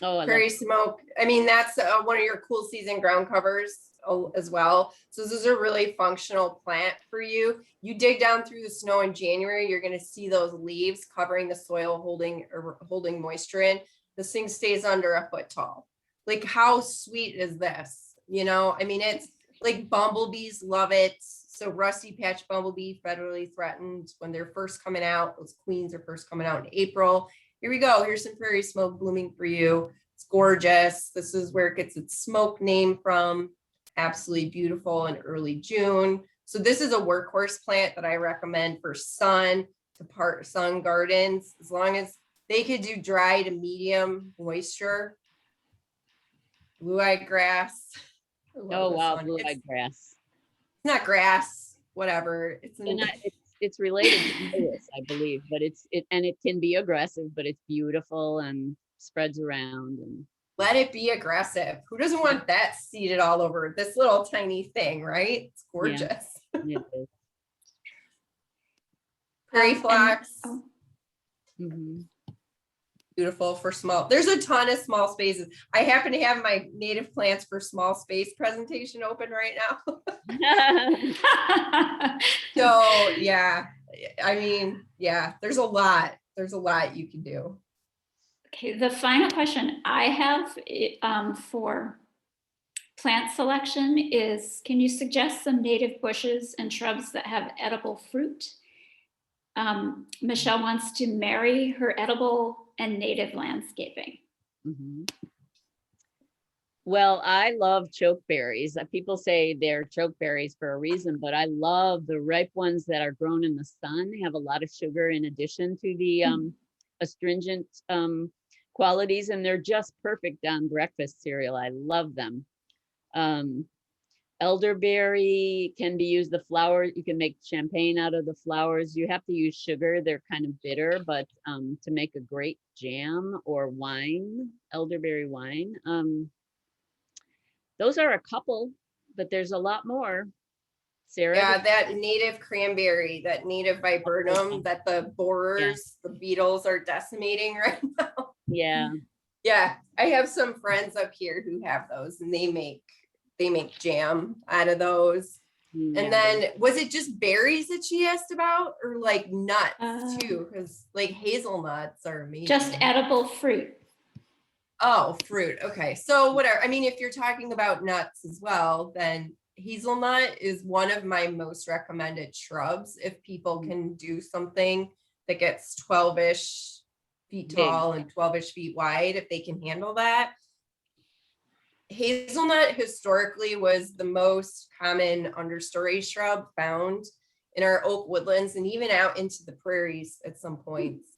Oh, Prairie smoke. I mean, that's one of your cool season ground covers as well. So this is a really functional plant for you. You dig down through the snow in January, you're going to see those leaves covering the soil, holding moisture in. This thing stays under a foot tall. Like, how sweet is this? You know, I mean, it's like bumblebees love it. So rusty patch bumblebee, federally threatened when they're first coming out. Those queens are first coming out in April. Here we go. Here's some prairie smoke blooming for you. It's gorgeous. This is where it gets its smoke name from. Absolutely beautiful in early June. So this is a workhorse plant that I recommend for sun gardens, as long as they could do dry to medium moisture. Blue-eyed grass. I love Oh this wow, one. blue-eyed grass. It's not grass, whatever. It's And it's related to Lewis, I believe, but it can be aggressive, but it's beautiful and spreads around and let it be aggressive. Who doesn't want that seeded all over this little tiny thing, right? It's gorgeous. it is. Prairie And- phlox, oh, Mhm. beautiful for small. There's a ton of small spaces. I happen to have my native plants for small space presentation open right now. So yeah, I mean, yeah, there's a lot. There's a lot you can do. Okay, the final question I have for plant selection is, can you suggest some native bushes and shrubs that have edible fruit? Michelle wants to marry her edible and native landscaping. Mhm. Well, I love chokeberries. People say they're chokeberries for a reason, but I love the ripe ones that are grown in the sun, have a lot of sugar in addition to the astringent qualities, and they're just perfect on breakfast cereal. I love them. Elderberry can be used, the flower, you can make champagne out of the flowers. You have to use sugar, they're kind of bitter, but to make a great jam or wine, elderberry wine. Those are a couple, but there's a lot more. Sarah? Yeah, that native cranberry, that native viburnum that the borers, the beetles are decimating right now. Yeah. Yeah, I have some friends up here who have those and they make jam out of those. Yeah. And then was it just berries that she asked about or like nuts too? Because like hazelnuts are amazing. Just edible fruit. Oh, fruit. Okay. So whatever. I mean, if you're talking about nuts as well, then hazelnut is one of my most recommended shrubs. If people can do something that gets 12-ish feet tall and 12-ish feet wide, if they can handle that. Hazelnut historically was the most common understory shrub found in our oak woodlands and even out into the prairies at some points.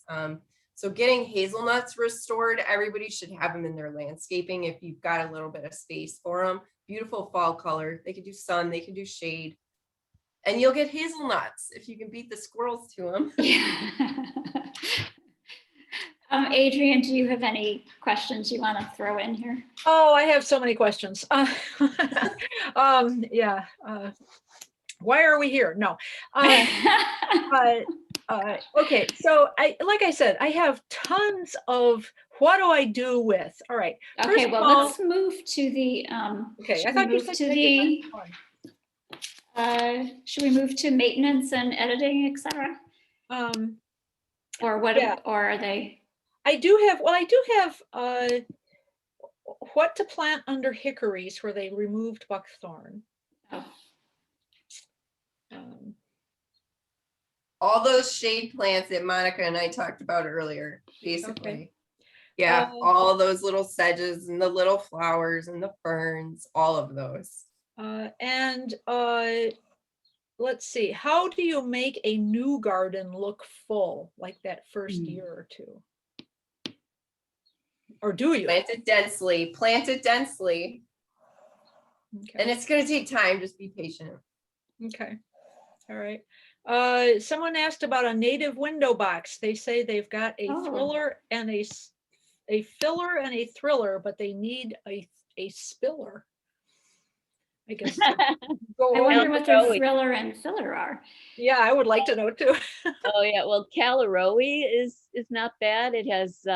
So getting hazelnuts restored, everybody should have them in their landscaping if you've got a little bit of space for them. Beautiful fall color. They can do sun, they can do shade. And you'll get hazelnuts if you can beat the squirrels to them. Yeah. Adrienne, do you have any questions you want to throw in here? Oh, I have so many questions. Yeah. Why are we here? No. Okay, so like I said, I have tons of what do I do with? All right. Okay, well, let's move to the. Okay, I should we thought you move said to take the. Should we move to maintenance and editing, etc.? Or what? Yeah. Or are they? I do have what to plant under hickories where they removed buckthorn. Oh. All those shade plants that Monica and I talked about earlier, basically. Okay. Yeah, all those little sedges and the little flowers and the ferns, all of those. Let's see, how do you make a new garden look full like that first year or two? Or do you? Plant it densely, Okay. And it's going to take time, just be patient. Okay, all right. Someone asked about a native window box. They say they've got a thriller and a filler and a thriller, but they need a spiller. I guess. I wonder what the thriller and filler are. Yeah, I would like to know too. Oh yeah, well, Calleroe is not bad. It has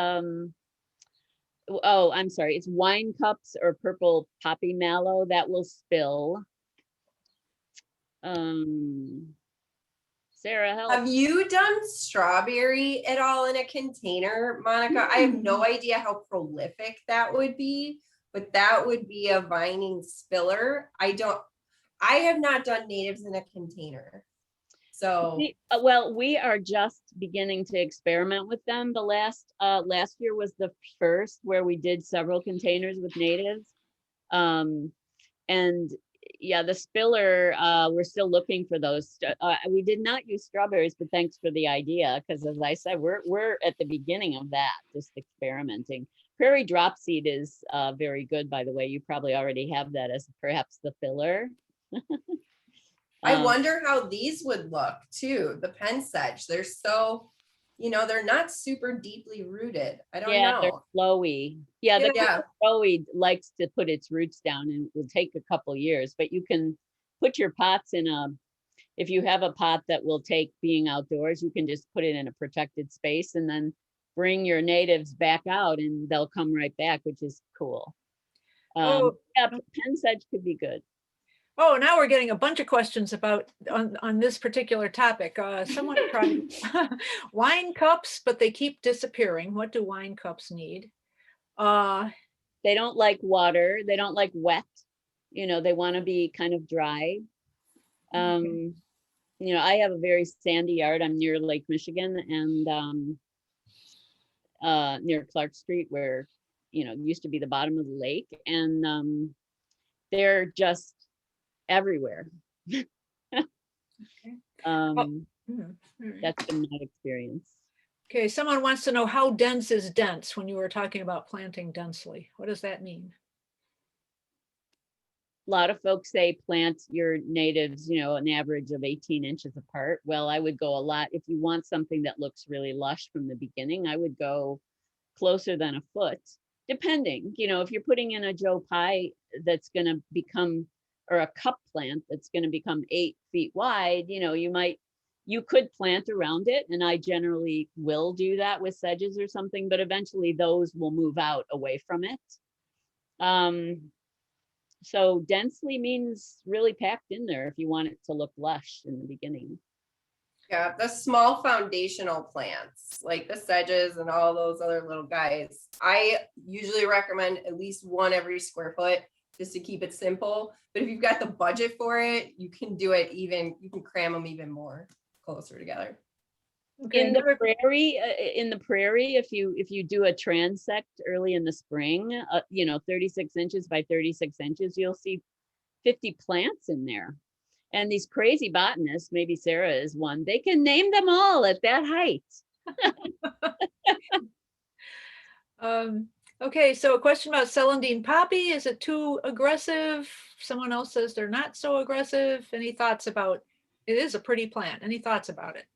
oh, I'm sorry, it's wine cups or purple poppy mallow that will spill. Sarah, help. Have you done strawberry at all in a container, Monica? I have no idea how prolific that would be, but that would be a vining spiller. I have not done natives in a container. So well, we are just beginning to experiment with them. The last year was the first where we did several containers with natives. And yeah, the spiller, we're still looking for those. We did not use strawberries, but thanks for the idea, because as I said, we're at the beginning of that, just experimenting. Prairie dropseed is very good, by the way. You probably already have that as perhaps the filler. I wonder how these would look too. The pen sedge, they're so, they're not super deeply rooted. I don't Yeah, they're know. flowy. Yeah, the Yeah. flowy likes to put its roots down, and it will take a couple years, but you can put your pots in if you have a pot that will take being outdoors, you can just put it in a protected space and then bring your natives back out and they'll come right back, which is cool. Oh. Yeah, pen sedge could be good. Oh, now we're getting a bunch of questions about on this particular topic. Someone tried wine cups, but they keep disappearing. What do wine cups need? They don't like water. They don't like wet. They want to be kind of dry. Okay. I have a very sandy yard. I'm near Lake Michigan and near Clark Street, where used to be the bottom of the lake, and they're just everywhere. Okay. That's been my experience. Okay, someone wants to know how dense is dense when you were talking about planting densely. What does that mean? A lot of folks say plant your natives, an average of 18 inches apart. Well, I would go a lot. If you want something that looks really lush from the beginning, I would go closer than a foot, depending. If you're putting in a Joe Pye that's going to become, or a cup plant that's going to become 8 feet wide, you could plant around it. And I generally will do that with sedges or something, but eventually those will move out away from it. So densely means really packed in there if you want it to look lush in the beginning. Yeah, the small foundational plants, like the sedges and all those other little guys, I usually recommend at least one every square foot just to keep it simple. But if you've got the budget for it, you can do it you can cram them even more closer together. Okay, In the prairie, if you do a transect early in the spring, 36 inches by 36 inches, you'll see 50 plants in there. And these crazy botanists, maybe Sarah is one, they can name them all at that height. Okay, so a question about Celandine poppy. Is it too aggressive? Someone else says they're not so aggressive. Any thoughts about, it is a pretty plant. Any thoughts about it?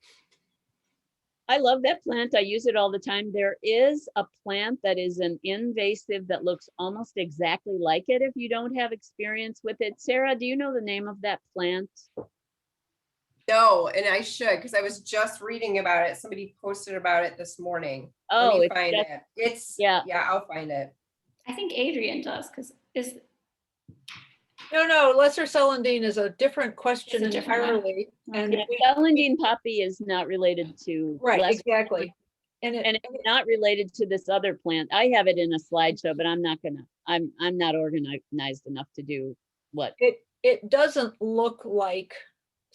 I love that plant. I use it all the time. There is a plant that is an invasive that looks almost exactly like it if you don't have experience with it. Sarah, do you know the name of that plant? No, and I should, because I was just reading about it. Somebody posted about it this morning. Oh, Let me find it. Yeah, I'll find it. I think Adrian does, because No, lesser celandine is a different question It's a different one. entirely. And Yeah, Celandine poppy is not related to right, exactly. And it's not related to this other plant. I have it in a slideshow, but I'm not organized enough to do what. It doesn't look like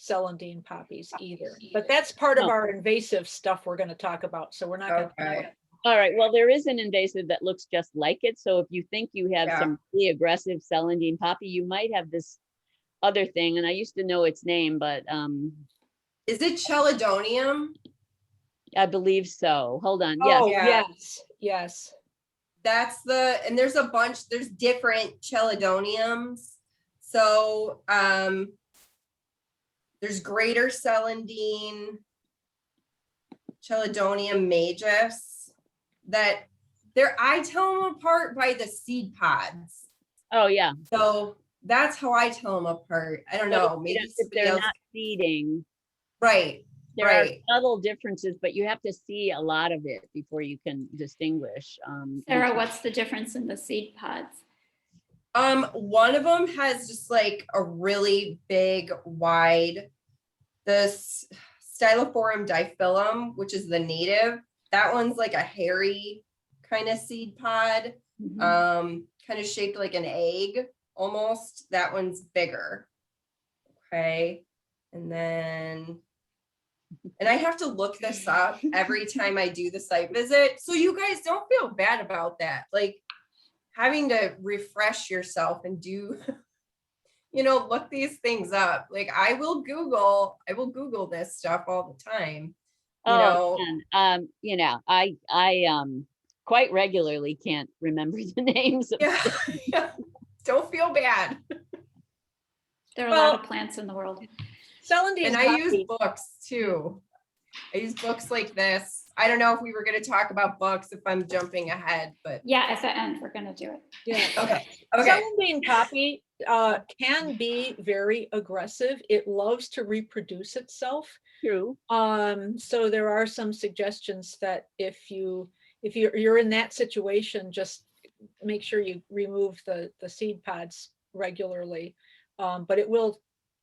celandine poppies either, but that's part of our invasive stuff we're going to talk about. So we're not going to. All right. Well, there is an invasive that looks just like it. So if you think you have some really aggressive celandine poppy, you might have this other thing. And I used to know its name, but is it Chelidonium? I believe so. Hold on. Oh, yes. That's and there's a bunch, there's different Chelidoniums. So there's greater celandine, Chelidonium majus, that I tell them apart by the seed pods. Oh yeah. So that's how I tell them apart. I don't know. Maybe if they're not seeding. Right. There are subtle differences, but you have to see a lot of it before you can distinguish. Sarah, what's the difference in the seed pods? One of them has just like a really big, wide, the Styloforum diphyllum, which is the native. That one's like a hairy kind of seed pod, kind of shaped like an egg almost. That one's bigger. Okay. And I have to look this up every time I do the site visit. So you guys don't feel bad about that. Like having to refresh yourself and do, look these things up. Like I will Google this stuff all the time. And I quite regularly can't remember the names of Yeah. Don't feel bad. There are a lot of plants in the world. Celandine And I use books too. I use books like this. I don't know if we were going to talk about books if I'm jumping ahead, but Yeah, at the end, we're going to do it. Yeah. okay. Celandine poppy can be very aggressive. It loves to reproduce itself. True. So there are some suggestions that if you're in that situation, just make sure you remove the seed pods regularly. But it will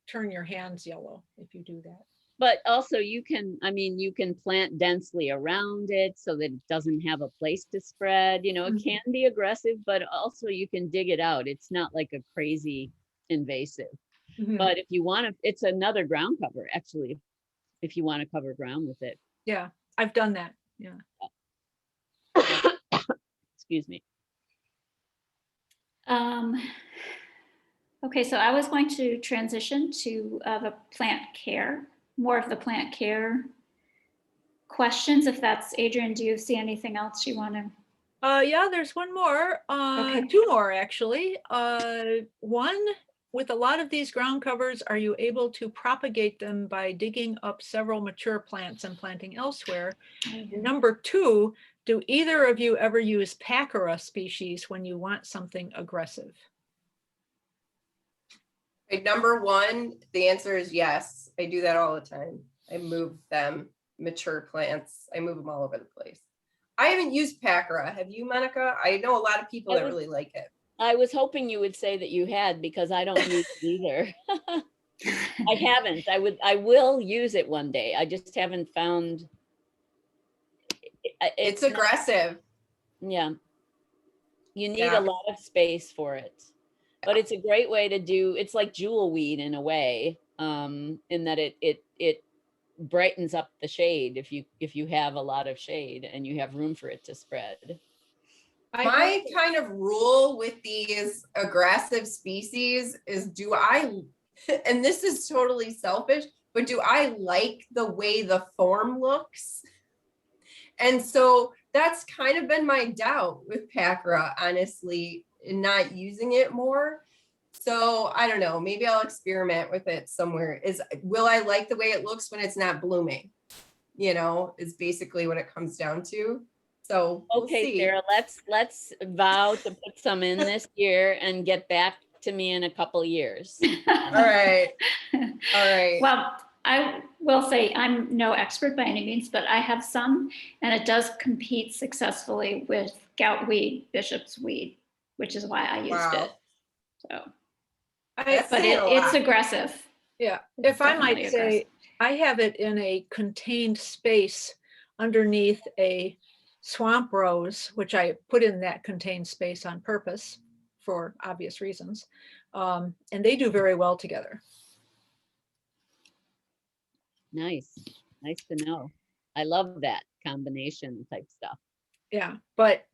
turn your hands yellow if you do that. But also you can plant densely around it so that it doesn't have a place to spread. It can be aggressive, but also you can dig it out. It's not like a crazy invasive. But if you want to, it's another ground cover, actually, if you want to cover ground with it. Yeah, I've done that. Yeah. Excuse me. Okay, so I was going to transition to the plant care, more of the plant care questions. If that's, Adrian, do you see anything else you want to? Yeah, there's one more, Okay. two more actually. One, with a lot of these ground covers, are you able to propagate them by digging up several mature plants and planting elsewhere? Number two, do either of you ever use Pachyra species when you want something aggressive? Okay, number one, the answer is yes. I do that all the time. I move them, mature plants. I move them all over the place. I haven't used Pachyra. Have you, Monica? I know a lot of people that really like it. I was hoping you would say that you had, because I don't use it either. I haven't. I will use it one day. I just haven't found. It's aggressive. Yeah. You need a lot of space for it. But it's a great way to do, it's like jewel weed in a way, in that it brightens up the shade if you have a lot of shade and you have room for it to spread. My kind of rule with these aggressive species is and this is totally selfish, but do I like the way the form looks? And so that's kind of been my doubt with Pachyra, honestly, in not using it more. So I don't know, maybe I'll experiment with it somewhere. Will I like the way it looks when it's not blooming? Is basically what it comes down to. So okay, we'll see. Sarah, let's vow to put some in this year and get back to me in a couple years. All right. Well, I will say I'm no expert by any means, but I have some, and it does compete successfully with goutweed, bishop's weed, which is why I used it. So, but it's aggressive. Yeah, It's if I might definitely say, aggressive. I have it in a contained space underneath a swamp rose, which I put in that contained space on purpose for obvious reasons. And they do very well together. Nice to know. I love that combination type stuff. Yeah, but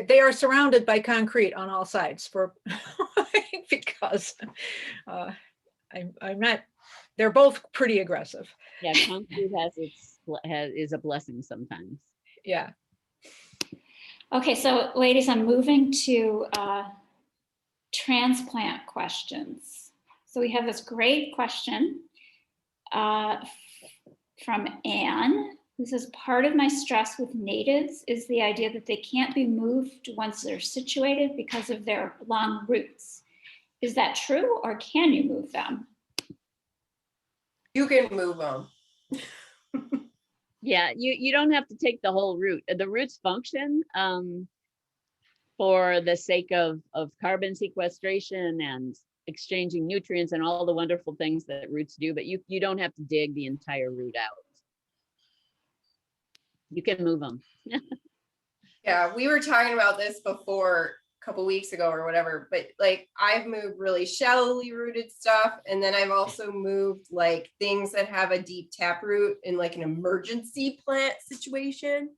they are surrounded by concrete on all sides for because I'm not. They're both pretty aggressive. Yeah, concrete is a blessing sometimes. Yeah. Okay, so ladies, I'm moving to transplant questions. So we have this great question from Anne, who says, part of my stress with natives is the idea that they can't be moved once they're situated because of their long roots. Is that true, or can you move them? You can move them. Yeah, you don't have to take the whole root. The roots function for the sake of carbon sequestration and exchanging nutrients and all the wonderful things that roots do, but you don't have to dig the entire root out. You can move them. Yeah, we were talking about this before a couple weeks ago or whatever, but like I've moved really shallowly rooted stuff, and then I've also moved like things that have a deep taproot in like an emergency plant situation.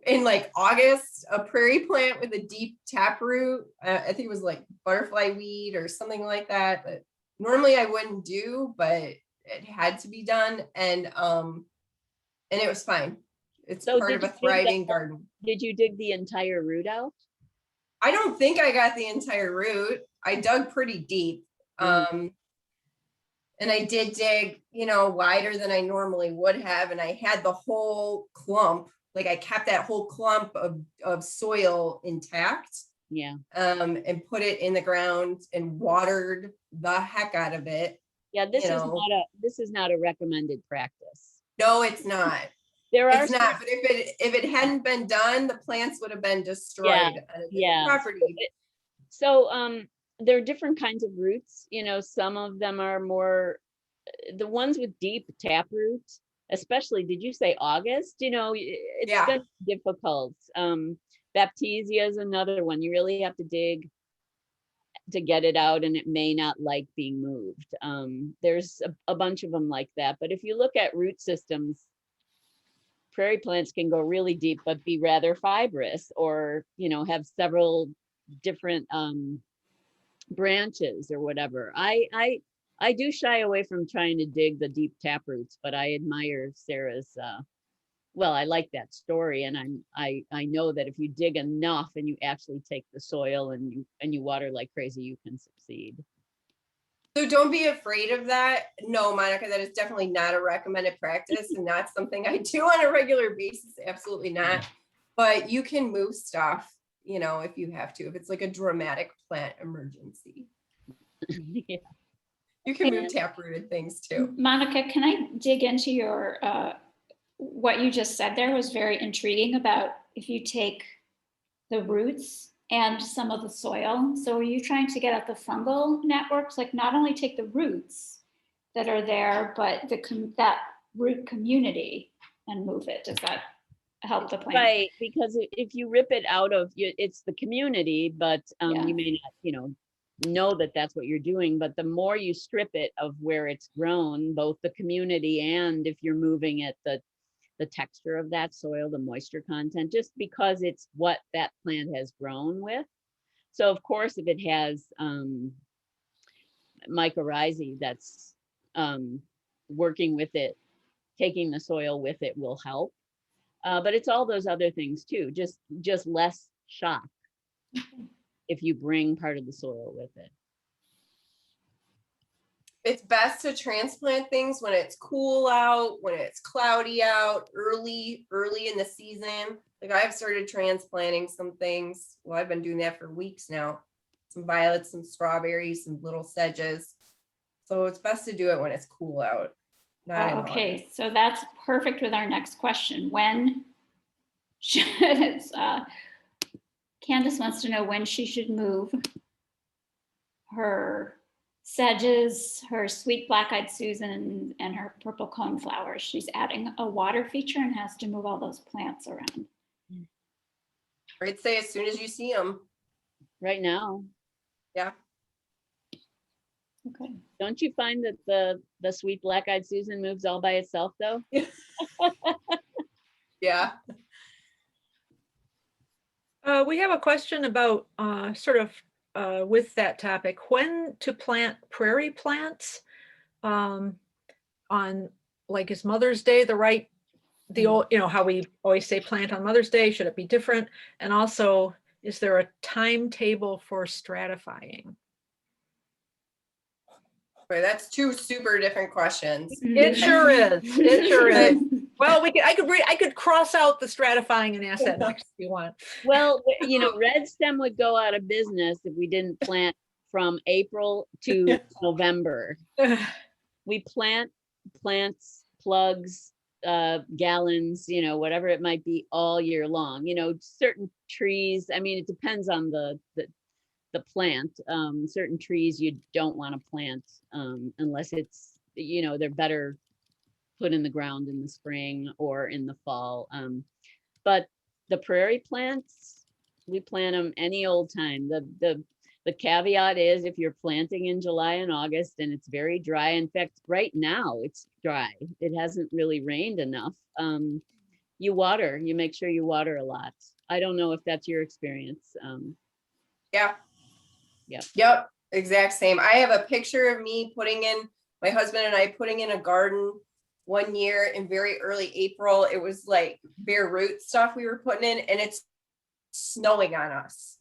in like August, a prairie plant with a deep taproot. I think it was like butterfly weed or something like that. But normally I wouldn't do, but it had to be done. And it was fine. It's So part did of a you dig that thriving out? garden. Did you dig the entire root out? I don't think I got the entire root. I dug pretty deep. Mm. And I did dig, wider than I normally would have. And I had the whole clump, like I kept that whole clump of soil intact. Yeah. And put it in the ground and watered the heck out of it. Yeah, this is not a recommended practice. No, it's not. There are It's not, but if it hadn't been done, the plants would have been destroyed on a property. So there are different kinds of roots. Some of them are more, the ones with deep taproot, especially, did you say August? It's gonna be difficult. Baptisia is another one. You really have to dig to get it out, and it may not like being moved. There's a bunch of them like that. But if you look at root systems, prairie plants can go really deep, but be rather fibrous, or, have several different branches or whatever. I do shy away from trying to dig the deep tap roots, but I admire Sarah's, I like that story. And I know that if you dig enough and you actually take the soil and you water like crazy, you can succeed. So don't be afraid of that. No, Monica, that is definitely not a recommended practice and not something I do on a regular basis. Absolutely not. But you can move stuff, if you have to, if it's like a dramatic plant emergency. Yeah. You can move taprooted things too. Monica, can I dig into your, what you just said there was very intriguing about if you take the roots and some of the soil. So are you trying to get at the fungal networks, like not only take the roots that are there, but that root community and move it? Does that help the plant? Right, because if you rip it out of, it's the community, but you may not, know that that's what you're doing. But the more you strip it of where it's grown, both the community and if you're moving it, the texture of that soil, the moisture content, just because it's what that plant has grown with. So of course, if it has mycorrhizae that's working with it, taking the soil with it will help. But it's all those other things too, just less shock if you bring part of the soil with it. It's best to transplant things when it's cool out, when it's cloudy out, early in the season. Like I've started transplanting some things. Well, I've been doing that for weeks now. Some violets, some strawberries, some little sedges. So it's best to do it when it's cool out. Okay, so that's perfect with our next question. When should it's, Candace wants to know when she should move her sedges, her sweet black-eyed Susan, and her purple coneflowers. She's adding a water feature and has to move all those plants around. I'd say as soon as you see them. Right now. Yeah. Okay. Don't you find that the sweet black-eyed Susan moves all by itself though? Yeah. We have a question about with that topic, when to plant prairie plants on, like, is Mother's Day the old, how we always say plant on Mother's Day, should it be different? And also, is there a timetable for stratifying? Right, that's two super different questions. It sure is. It sure is. Well, I could cross out the stratifying and ask that next if you want. Well, red stem would go out of business if we didn't plant from April to November. We plant plants, plugs, gallons, whatever it might be, all year long. Certain trees, it depends on the plant. Certain trees you don't want to plant unless it's, they're better put in the ground in the spring or in the fall. But the prairie plants, we plant them any old time. The caveat is if you're planting in July and August and it's very dry. In fact, right now it's dry. It hasn't really rained enough. you water, you make sure you water a lot. I don't know if that's your experience. Yeah. Yeah. Yep. Exact same. I have a picture of me my husband and I putting in a garden one year in very early April. It was like bare root stuff we were putting in, and it's snowing on us.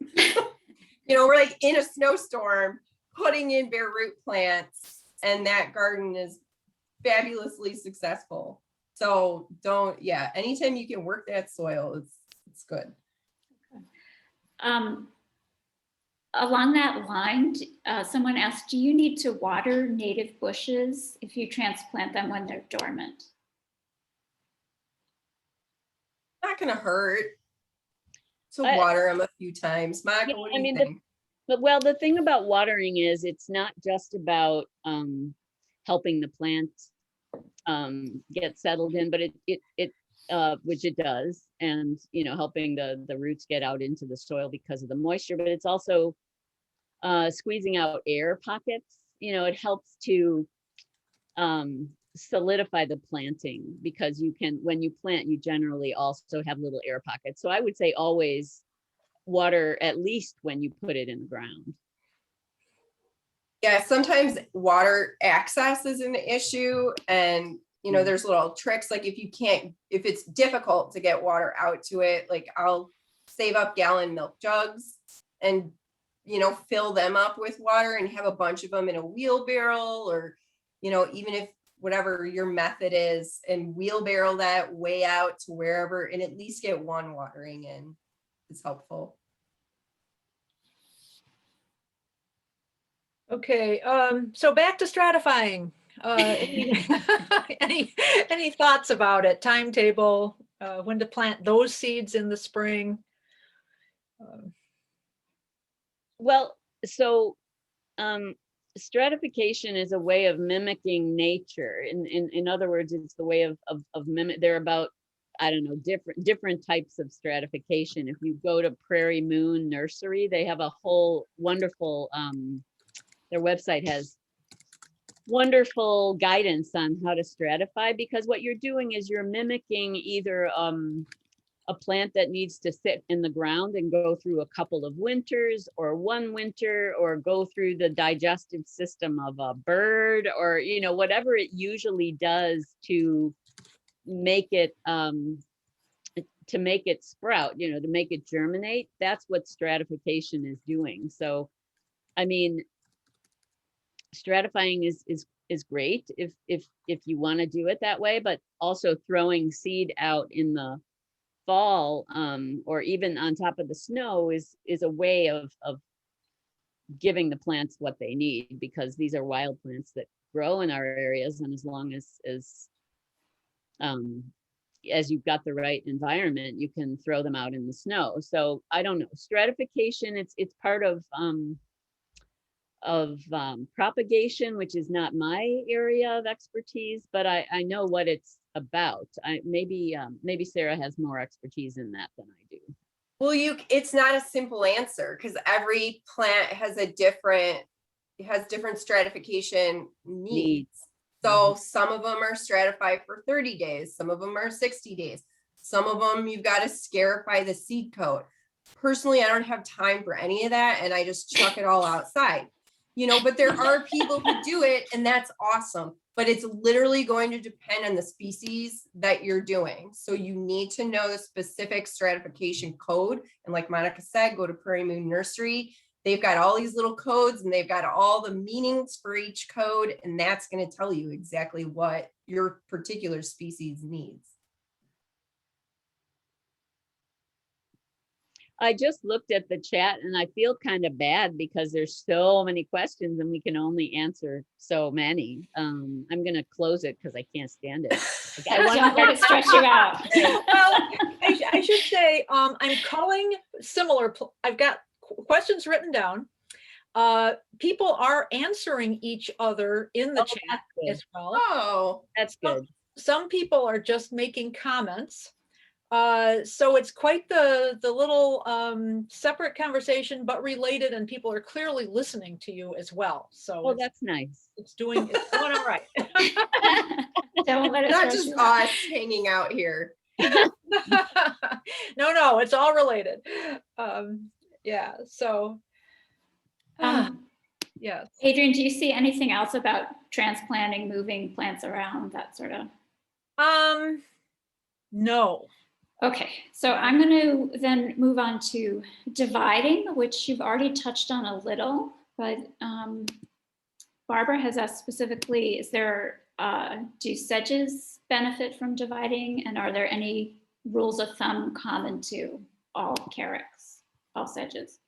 We're like in a snowstorm putting in bare root plants, and that garden is fabulously successful. So anytime you can work that soil, it's good. Along that line, someone asked, do you need to water native bushes if you transplant them when they're dormant? Not gonna hurt to water them a few times. Monica, what do you think? The thing about watering is it's not just about helping the plant get settled in, but it which it does, and helping the roots get out into the soil because of the moisture, but it's also squeezing out air pockets. It helps to solidify the planting, because when you plant, you generally also have little air pockets. So I would say always water at least when you put it in the ground. Yeah, sometimes water access is an issue, and there's little tricks, like if it's difficult to get water out to it, like I'll save up gallon milk jugs and fill them up with water and have a bunch of them in a wheelbarrow, or even if whatever your method is, and wheelbarrow that way out to wherever, and at least get one watering in. It's helpful. Okay, so back to stratifying. Any thoughts about it? Timetable, when to plant those seeds in the spring? Stratification is a way of mimicking nature. In other words, it's the way of mimic. They're about, I don't know, different types of stratification. If you go to Prairie Moon Nursery, they have a whole wonderful, their website has wonderful guidance on how to stratify, because what you're doing is you're mimicking either a plant that needs to sit in the ground and go through a couple of winters, or one winter, or go through the digestive system of a bird, or whatever it usually does to make it sprout, to make it germinate. That's what stratification is doing. So I mean, stratifying is great if you want to do it that way, but also throwing seed out in the fall, or even on top of the snow, is a way of giving the plants what they need, because these are wild plants that grow in our areas, and as long as you've got the right environment, you can throw them out in the snow. So I don't know, stratification, it's part of propagation, which is not my area of expertise, but I know what it's about. Maybe Sarah has more expertise in that than I do. Well, it's not a simple answer, because every plant has different stratification needs. So some of them are stratified for 30 days, some of them are 60 days, some of them you've got to scarify the seed coat. Personally, I don't have time for any of that, and I just chuck it all outside. But there are people who do it, and that's awesome. But it's literally going to depend on the species that you're doing. So you need to know the specific stratification code. And like Monica said, go to Prairie Moon Nursery. They've got all these little codes, and they've got all the meanings for each code. And that's going to tell you exactly what your particular species needs. I just looked at the chat, and I feel kind of bad because there's so many questions and we can only answer so many. I'm going to close it because I can't stand it. I don't let it stress you out. Well, I should say, I'm calling similar. I've got questions written down. People are answering each other in the chat as well. Oh, that's good. Some people are just making comments. So it's quite the little separate conversation, but related, and people are clearly listening to you as well. So that's nice. It's doing all right. Don't let it not just us hanging out here. No, it's all related. Yeah, so yes. Adrian, do you see anything else about transplanting, moving plants around, that sort of? No. Okay, so I'm going to then move on to dividing, which you've already touched on a little, but Barbara has asked specifically, do sedges benefit from dividing? And are there any rules of thumb common to all carex, all sedges?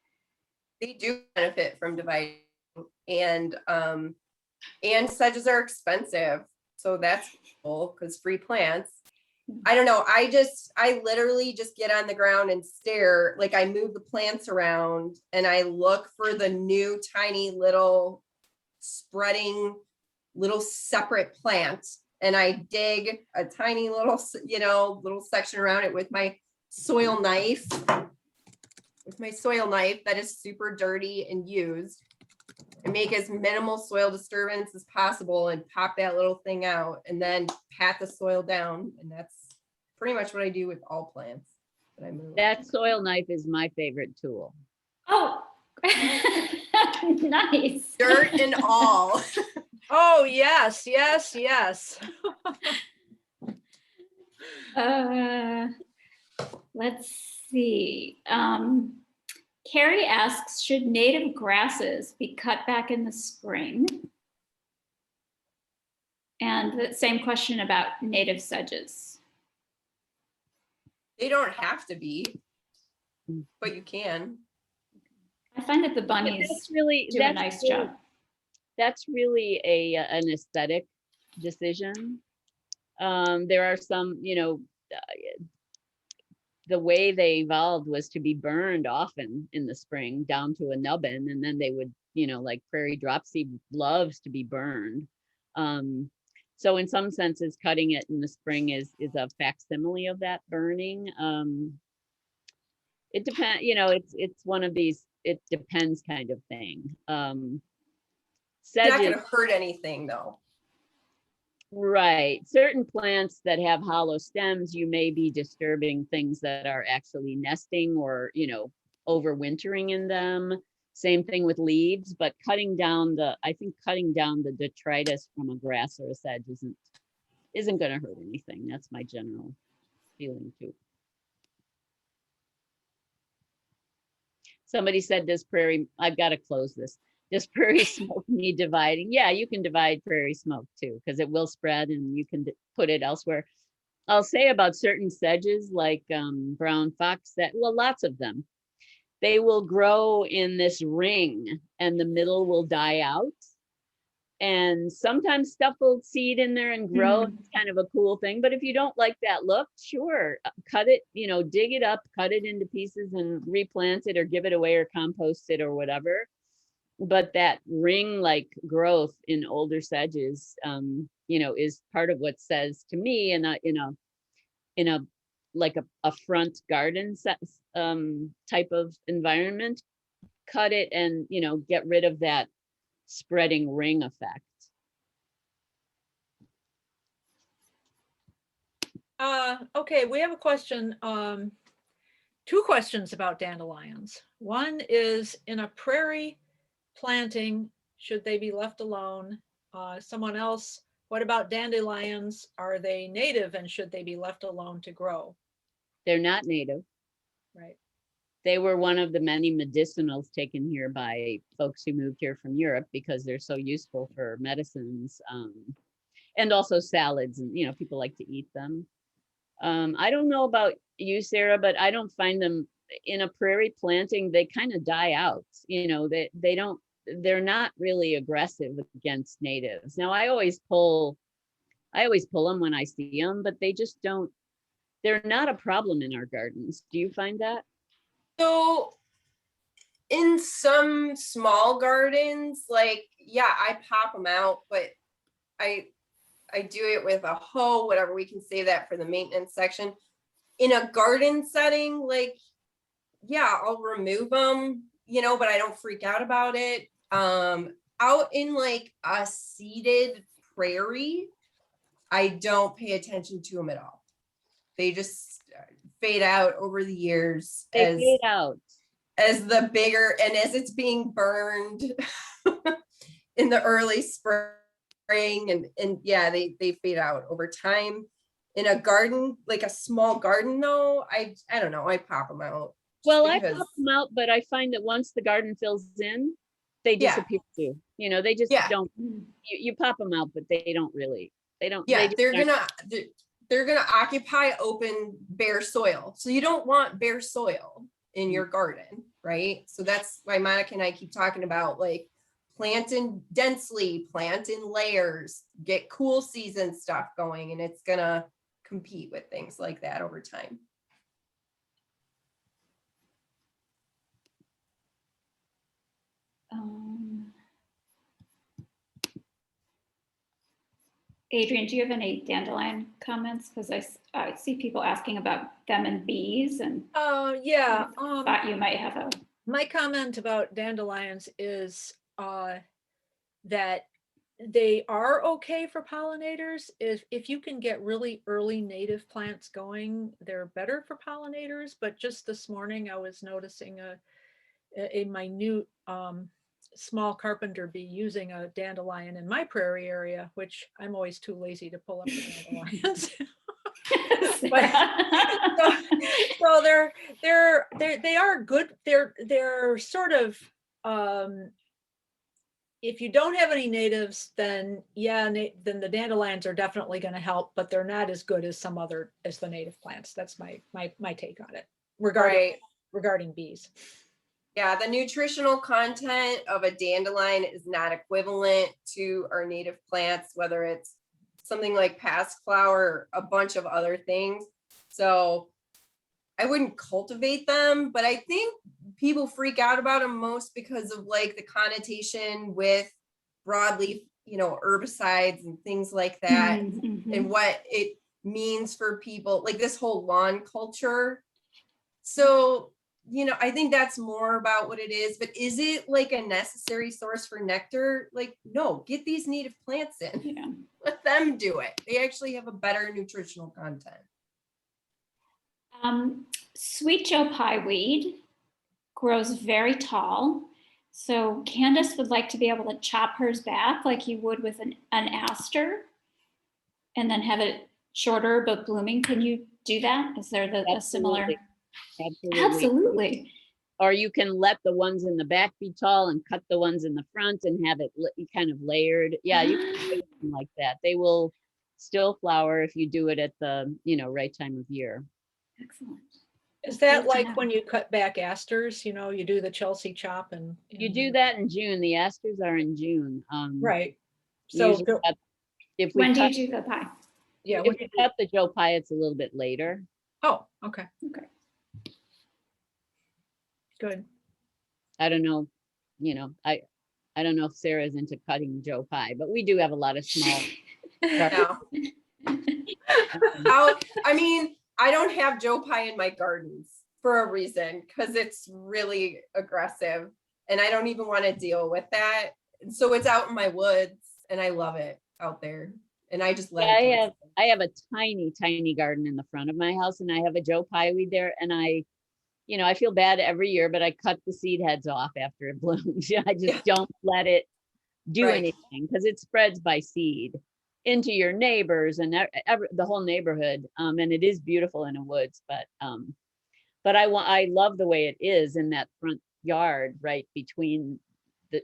They do benefit from dividing, and sedges are expensive. So that's cool because free plants. I don't know. I literally just get on the ground and stare. Like I move the plants around and I look for the new tiny little spreading little separate plant. And I dig a tiny little, little section around it with my soil knife. That is super dirty and used. And make as minimal soil disturbance as possible and pop that little thing out and then pat the soil down. And that's pretty much what I do with all plants that I move. That soil knife is my favorite tool. Oh, nice. Dirt and all. Oh, yes. Let's see. Carrie asks, should native grasses be cut back in the spring? And the same question about native sedges. They don't have to be, but you can. I find that the bunnies do a nice job. That's really an aesthetic decision. There are some, the way they evolved was to be burned often in the spring down to a nubbin, and then they would, like prairie dropseed loves to be burned. So in some senses, cutting it in the spring is a facsimile of that burning. It depends, it's one of these, it depends kind of thing. Sedges, not going to hurt anything though. Right. Certain plants that have hollow stems, you may be disturbing things that are actually nesting or, overwintering in them. Same thing with leaves, but cutting down the detritus from a grass or a sedge isn't going to hurt anything. That's my general feeling too. Somebody said I've got to close this. Does prairie smoke need dividing? Yeah, you can divide prairie smoke too, because it will spread and you can put it elsewhere. I'll say about certain sedges like brown fox, lots of them, they will grow in this ring and the middle will die out. And sometimes stuff will seed in there and grow. It's kind of a cool thing. But if you don't like that look, sure, cut it, dig it up, cut it into pieces and replant it or give it away or compost it or whatever. But that ring-like growth in older sedges, is part of what says to me in a like a front garden type of environment, cut it and get rid of that spreading ring effect. Okay, we have a question. Two questions about dandelions. One is, in a prairie planting, should they be left alone? Someone else, what about dandelions? Are they native and should they be left alone to grow? They're not native. Right. They were one of the many medicinals taken here by folks who moved here from Europe because they're so useful for medicines, and also salads, and people like to eat them. I don't know about you, Sarah, but I don't find them in a prairie planting. They kind of die out. They're not really aggressive against natives. Now I always pull them when I see them, but they just don't. They're not a problem in our gardens. Do you find that? So in some small gardens, I pop them out, but I do it with a hoe, whatever. We can save that for the maintenance section. In a garden setting, I'll remove them, but I don't freak out about it. Out in a seeded prairie, I don't pay attention to them at all. They just fade out over the years They fade out. as the bigger, and as it's being burned in the early spring, and yeah, they fade out over time. In a garden, like a small garden though, I don't know, I pop them out. Well, I pop them out, but I find that once the garden fills in, they Yeah. disappear too. You know, they just Yeah. don't, you pop them out, but they don't, Yeah, just they're gonna occupy open bare soil. So you don't want bare soil in your garden, right? So that's why Monica and I keep talking about like plant in densely, plant in layers, get cool season stuff going, and it's gonna compete with things like that over time. Adrian, do you have any dandelion comments? Because I see people asking about them and bees, and Yeah. thought you might have a. My comment about dandelions is that they are okay for pollinators. If you can get really early native plants going, they're better for pollinators. But just this morning, I was noticing a minute small carpenter bee using a dandelion in my prairie area, which I'm always too lazy to pull up the dandelions. So they are good. They're sort of if you don't have any natives, then then the dandelions are definitely going to help, but they're not as good as as the native plants. That's my take on it regarding bees. Yeah, the nutritional content of a dandelion is not equivalent to our native plants, whether it's something like pascflower or a bunch of other things. So I wouldn't cultivate them, but I think people freak out about them most because of like the connotation with broadleaf, herbicides and things like that, and what it means for people, like this whole lawn culture. So I think that's more about what it is, but is it like a necessary source for nectar? Like, no, get these native plants in. Yeah. Let them do it. They actually have a better nutritional content. Sweet Joe Pye weed grows very tall. So Candace would like to be able to chop hers back like you would with an aster and then have it shorter but blooming. Can you do that? Is there a similar? Absolutely. Or you can let the ones in the back be tall and cut the ones in the front and have it kind of layered. Yeah, you can do something like that. They will still flower if you do it at the right time of year. Excellent. Is that like when you cut back asters, you do the Chelsea chop and you do that in June. The asters are in June. Right. So when do you do the pie? Yeah. If you cut the Joe Pye, it's a little bit later. Oh, okay. Okay. Good. I don't know, I don't know if Sarah's into cutting Joe Pye, but we do have a lot of small. I don't have Joe Pye in my gardens for a reason, because it's really aggressive and I don't even want to deal with that. So it's out in my woods and I love it out there. And I just let it. I have a tiny garden in the front of my house, and I have a Joe Pye weed there, and I feel bad every year, but I cut the seed heads off after it blooms. I just don't let it do anything, because it spreads by seed into your neighbors and the whole neighborhood. And it is beautiful in the woods, but I love the way it is in that front yard, right between the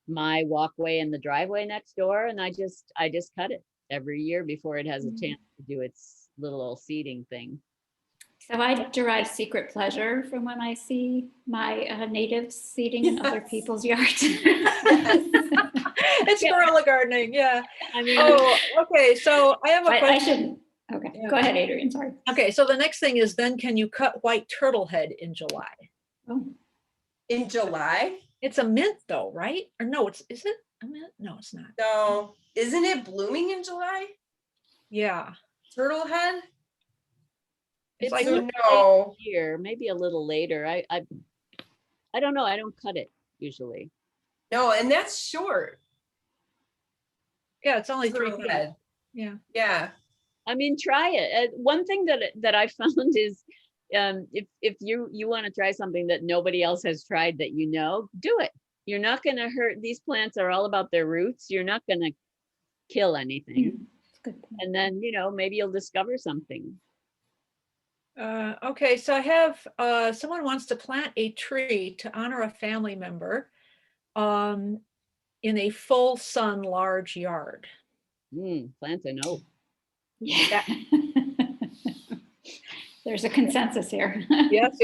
my walkway and the driveway next door. And I just cut it every year before it has a chance to do its little old seeding thing. So I derive secret pleasure from when I see my natives seeding in other people's yards. It's guerrilla gardening. Yeah. Okay. So I have a question. I shouldn't. Okay. Yeah. Go ahead, Adrian. Sorry. Okay. So the next thing is, then can you cut white turtlehead in July? Oh. In July? It's a mint though, right? Or no, is it a mint? No, it's not. No. Isn't it blooming in July? Yeah. Turtlehead? It's like no here, maybe a little later. I don't know. I don't cut it usually. No, and that's short. Yeah, it's only 3 feet. Yeah. Yeah. I mean, try it. One thing that I found is, if you want to try something that nobody else has tried that do it. You're not going to hurt. These plants are all about their roots. You're not going to kill anything. Good. And then, maybe you'll discover something. Okay, so I have someone wants to plant a tree to honor a family member in a full sun large yard. Plant an oak. Yeah. There's a consensus here. Yes.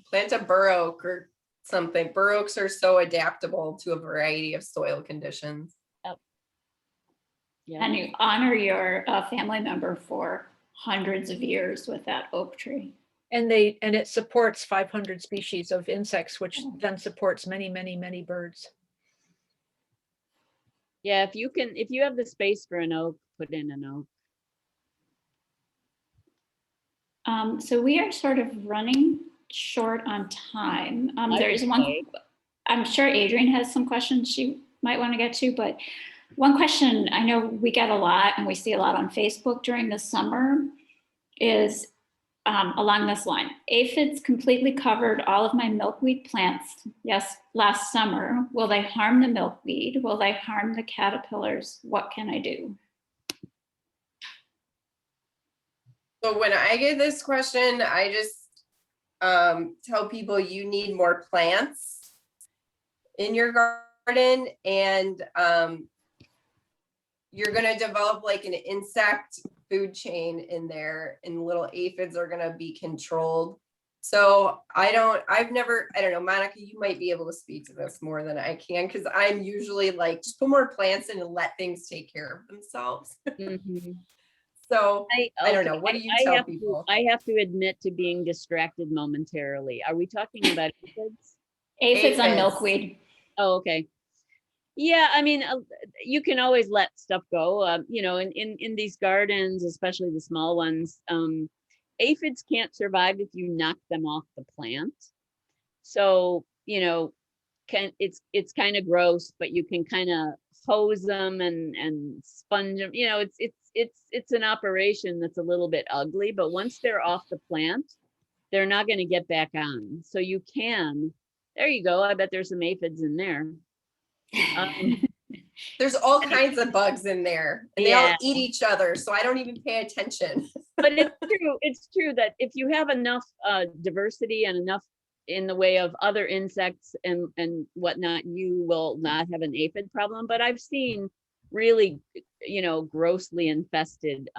Plant a bur oak or something. Bur oaks are so adaptable to a variety of soil conditions. Yeah. And you honor your family member for hundreds of years with that oak tree. And it supports 500 species of insects, which then supports many, many, many birds. Yeah, if you have the space for an oak, put in an oak. So we are sort of running short on time. There is one, I'm sure Adrienne has some questions she might want to get to, but one question I know we get a lot and we see a lot on Facebook during the summer is along this line. Aphids completely covered all of my milkweed plants, yes, last summer. Will they harm the milkweed? Will they harm the caterpillars? What can I do? So when I get this question, I just tell people you need more plants in your garden, and you're going to develop like an insect food chain in there, and little aphids are going to be controlled. So I don't know, Monica, you might be able to speak to this more than I can, because I'm usually like, just put more plants in and let things take care of themselves. Mm-hmm. So I don't know. What do you tell people? I have to admit to being distracted momentarily. Are we talking about aphids? Aphids on milkweed. Oh, okay. Yeah, I mean, you can always let stuff go. In these gardens, especially the small ones, aphids can't survive if you knock them off the plant. So, it's kind of gross, but you can kind of hose them and sponge them. It's an operation that's a little bit ugly, but once they're off the plant, they're not going to get back on. So there you go. I bet there's some aphids in there. There's all kinds of bugs in there, and they all eat each other, so I don't even pay attention. But it's true that if you have enough diversity and enough in the way of other insects and whatnot, you will not have an aphid problem. But I've seen really, grossly infested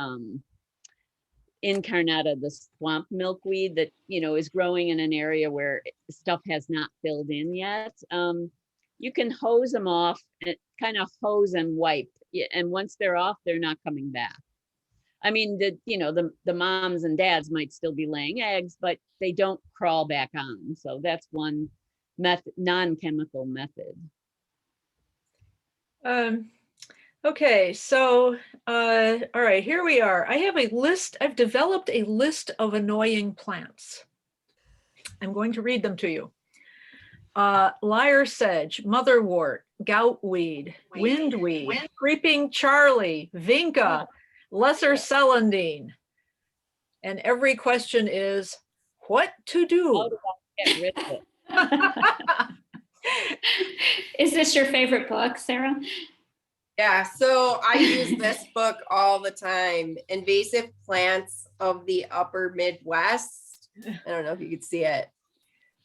incarnata, the swamp milkweed that, is growing in an area where stuff has not filled in yet. You can hose them off and kind of hose and wipe. And once they're off, they're not coming back. I mean, the moms and dads might still be laying eggs, but they don't crawl back on. So that's one method, non-chemical method. Okay, so, all right, here we are. I have a list. I've developed a list of annoying plants. I'm going to read them to you. Lyre sedge, motherwort, goutweed, windweed, creeping Charlie, vinca, lesser celandine. And every question is, what to do? How do I get rid of it? Is this your favorite book, Sarah? Yeah, so I use this book all the time, Invasive Plants of the Upper Midwest. I don't know if you could see it.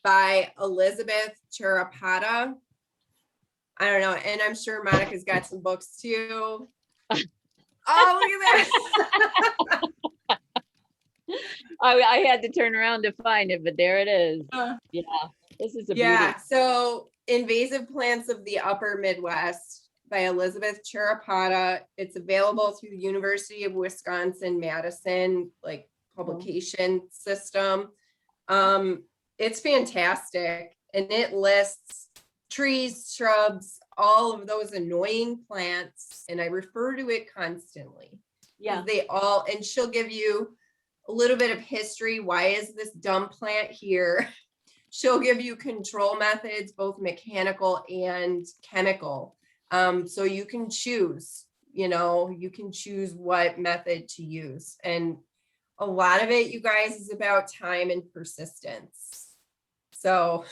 By Elizabeth Cherapata. I don't know, and I'm sure Monica's got some books too. Oh, look at that. I had to turn around to find it, but there it is. Yeah, this is a beauty. So Invasive Plants of the Upper Midwest by Elizabeth Cherapata. It's available through the University of Wisconsin-Madison publication system. It's fantastic, and it lists trees, shrubs, all of those annoying plants, and I refer to it constantly. Yeah, and she'll give you a little bit of history. Why is this dumb plant here? She'll give you control methods, both mechanical and chemical. So you can choose, you can choose what method to use. And a lot of it, you guys, is about time and persistence. So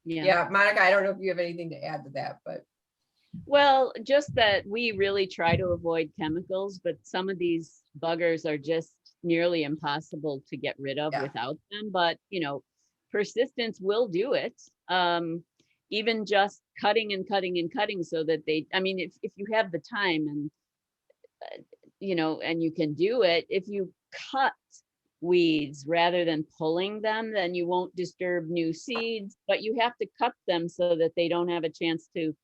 yeah, Monica, I don't know if you have anything to add to that, but. Well, just that we really try to avoid chemicals, but some of these buggers are just nearly impossible to get rid of without them. But, persistence will do it. Even just cutting and cutting and cutting so that if you have the time and, and you can do it, if you cut weeds rather than pulling them, then you won't disturb new seeds, but you have to cut them so that they don't have a chance to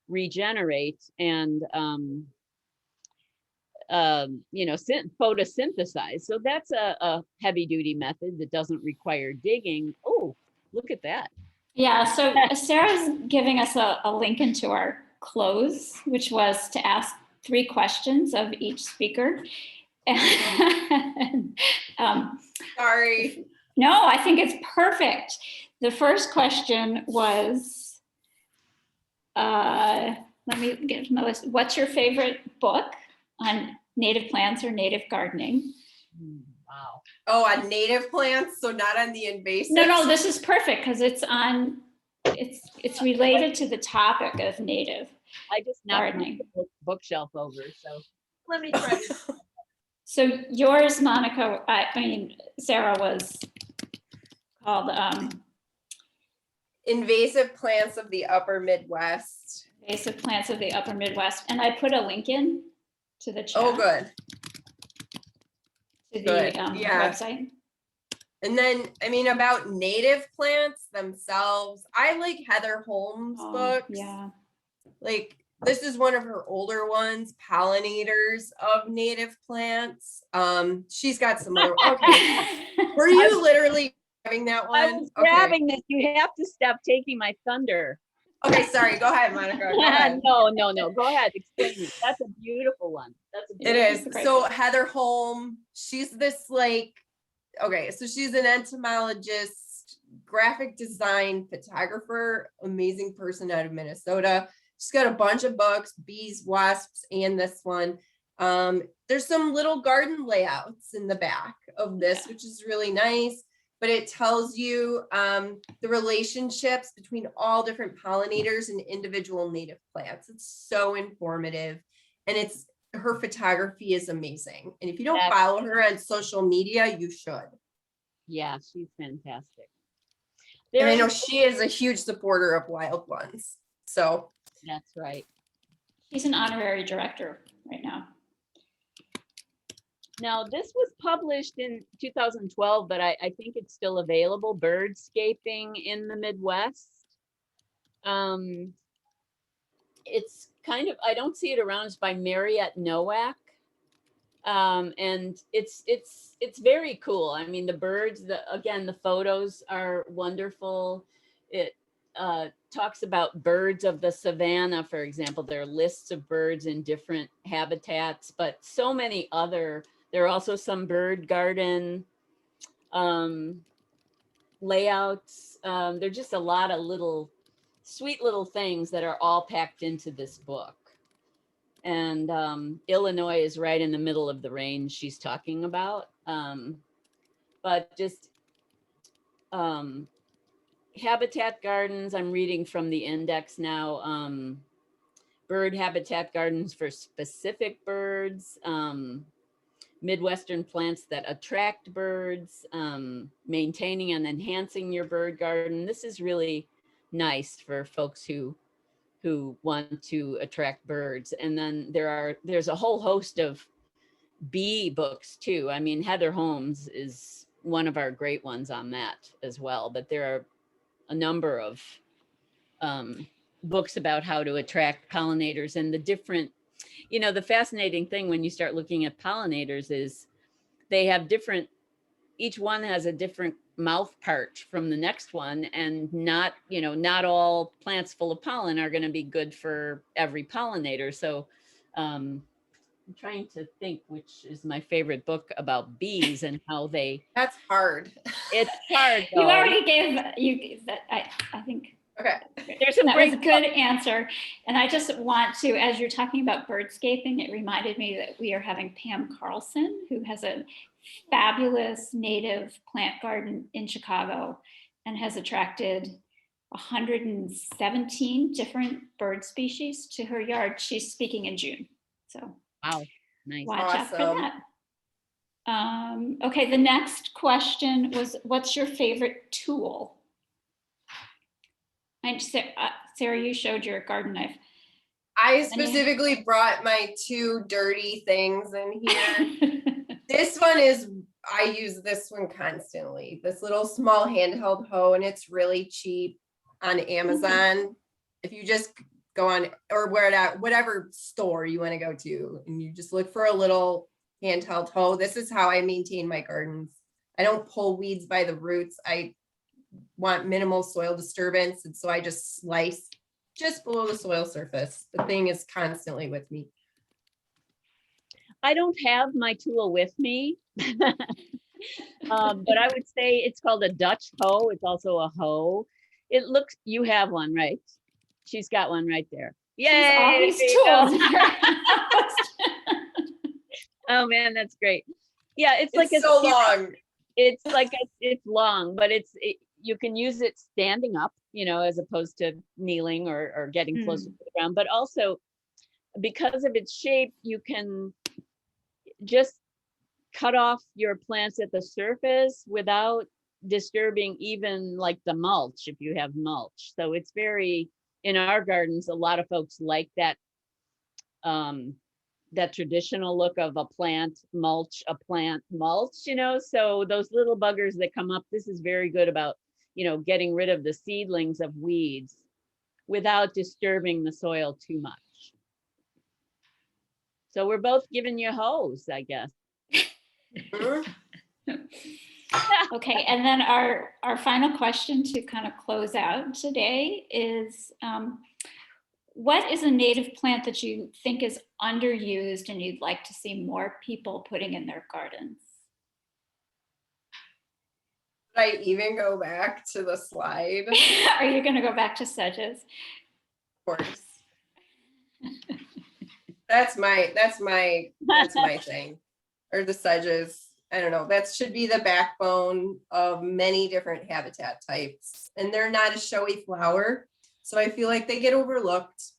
regenerate and photosynthesize. So that's a heavy duty method that doesn't require digging. Oh, look at that. Yeah, so Sarah's giving us a link into our close, which was to ask 3 questions of each speaker. Sorry. No, I think it's perfect. The first question was, let me get my list. What's your favorite book on native plants or native gardening? Wow. Oh, on native plants, so not on the invasive. No, this is perfect because it's related to the topic of native. I just knocked gardening. my bookshelf over, so let me try. So yours, Monica, Sarah, was called Invasive Plants of the Upper Midwest. Invasive Plants of the Upper Midwest. And I put a link in to the chat. Oh, good. To the website. And then, about native plants themselves, I like Heather Holmes' books. Yeah. Like, this is one of her older ones, Pollinators of Native Plants. She's got some other, okay. Were you literally grabbing that one? I was grabbing this. You have to stop taking my thunder. Okay, sorry. Go ahead, Monica. Go ahead. No. Go ahead. Explain it. That's a beautiful one. It is. So Heather Holm, she's this so she's an entomologist, graphic design photographer, amazing person out of Minnesota. She's got a bunch of books, Bees, Wasps, and this one. There's some little garden layouts in the back of this, which is really nice. But it tells you the relationships between all different pollinators and individual native plants. It's so informative, and her photography is amazing. And if you don't follow her on social media, you should. Yeah, she's fantastic. And I know she is a huge supporter of wild ones. So that's right. She's an honorary director right now. Now, this was published in 2012, but I think it's still available, Birdscaping in the Midwest. It's kind of, I don't see it around, it's by Mariette Nowak. And it's very cool. I mean, the birds, again, the photos are wonderful. It talks about birds of the savanna, for example. There are lists of birds in different habitats, but so many other. There are also some bird garden layouts. There are just a lot of sweet little things that are all packed into this book. And Illinois is right in the middle of the range she's talking about. But just habitat gardens, I'm reading from the index now. Bird habitat gardens for specific birds. Midwestern plants that attract birds, maintaining and enhancing your bird garden. This is really nice for folks who want to attract birds. And then there's a whole host of bee books too. I mean, Heather Holmes is one of our great ones on that as well, but there are a number of books about how to attract pollinators and the different. The fascinating thing when you start looking at pollinators is they have each one has a different mouth part from the next one, and not all plants full of pollen are going to be good for every pollinator. So I'm trying to think which is my favorite book about bees and how they. That's hard. It's hard. You already gave that. I think. Okay. There's some That was a great good answer. And I just want to, as you're talking about birdscaping, it reminded me that we are having Pam Carlson, who has a fabulous native plant garden in Chicago and has attracted 117 different bird species to her yard. She's speaking in June. So Wow, nice. watch out for Awesome. that. Okay, the next question was, what's your favorite tool? And Sarah, you showed your garden knife. I specifically brought my two dirty things in here. This one is, I use this one constantly. This little small handheld hoe, and it's really cheap on Amazon. If you just go on, or whatever store you want to go to, and you just look for a little handheld hoe. This is how I maintain my gardens. I don't pull weeds by the roots. I want minimal soil disturbance, and so I just slice just below the soil surface. The thing is constantly with me. I don't have my tool with me, but I would say it's called a Dutch hoe. It's also a hoe. It looks, you have one, right? She's got one right there. Yay! All these there you go. tools. Oh man, that's great. Yeah, it's like It's so long. It's like it's long, but you can use it standing up, as opposed to kneeling or getting closer to the ground. But also, because of its shape, you can just cut off your plants at the surface without disturbing even like the mulch, if you have mulch. So it's very, in our gardens, a lot of folks like that that traditional look of a plant mulch, so those little buggers that come up, this is very good about, getting rid of the seedlings of weeds without disturbing the soil too much. So we're both giving you hoes, I guess. Okay, and then our final question to kind of close out today is, what is a native plant that you think is underused and you'd like to see more people putting in their gardens? Should I even go back to the slide? Are you going to go back to sedges? Of course. That's my thing. Or the sedges. I don't know. That should be the backbone of many different habitat types. And they're not a showy flower. So I feel like they get overlooked,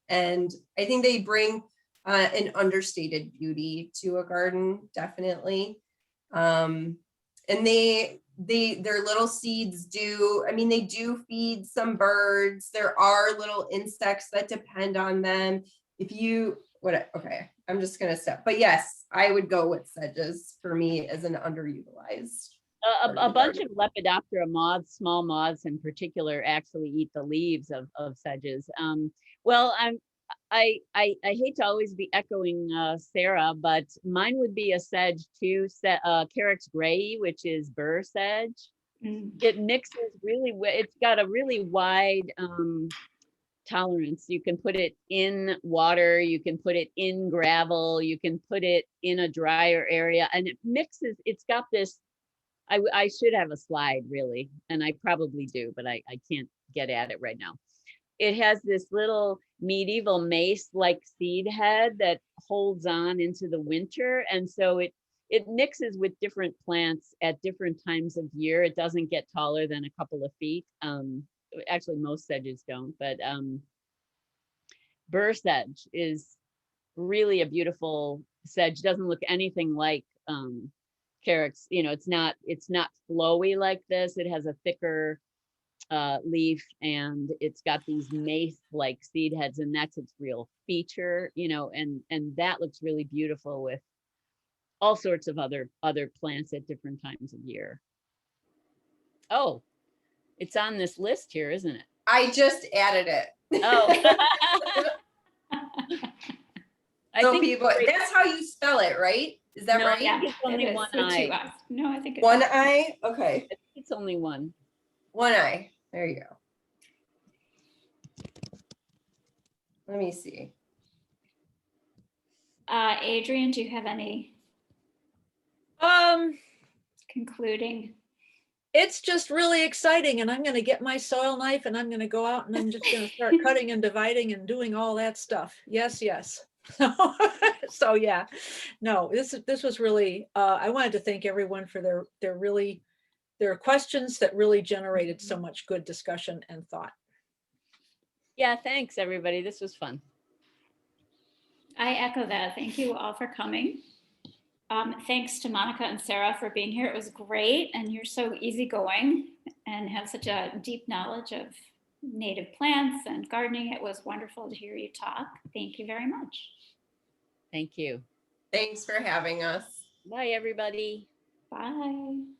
and I think they bring an understated beauty to a garden, definitely. And their little seeds they do feed some birds. There are little insects that depend on them. Okay, I'm just gonna stop. But yes, I would go with sedges for me as an underutilized. A bunch of Lepidoptera moths, small moths in particular, actually eat the leaves of sedges. Well, I hate to always be echoing Sarah, but mine would be a sedge too, Carex grayi, which is burr sedge. It mixes really well. It's got a really wide tolerance. You can put it in water, you can put it in gravel, you can put it in a drier area, and it mixes. It's got this, I should have a slide really, and I probably do, but I can't get at it right now. It has this little medieval mace-like seed head that holds on into the winter, and so it mixes with different plants at different times of year. It doesn't get taller than a couple of feet. Actually, most sedges don't, but burr sedge is really a beautiful sedge. Doesn't look anything like Carex. It's not flowy like this. It has a thicker leaf, and it's got these mace-like seed heads, and that's its real feature. And that looks really beautiful with all sorts of other plants at different times of year. Oh, it's on this list here, isn't it? I just added it. Oh. So people, that's how you spell it, right? Is that right? Yeah, it's only one eye. No, I think it's one eye. Okay. I think it's only one. One eye. There you go. Let me see. Adrian, do you have any concluding? it's just really exciting, and I'm going to get my soil knife and I'm going to go out and I'm just going to start cutting and dividing and doing all that stuff. Yes, yes. So yeah, no, this was really, I wanted to thank everyone for their questions that really generated so much good discussion and thought. Yeah, thanks everybody. This was fun. I echo that. Thank you all for coming. Thanks to Monica and Sarah for being here. It was great, and you're so easygoing and have such a deep knowledge of native plants and gardening. It was wonderful to hear you talk. Thank you very much. Thank you. Thanks for having us. Bye, everybody. Bye.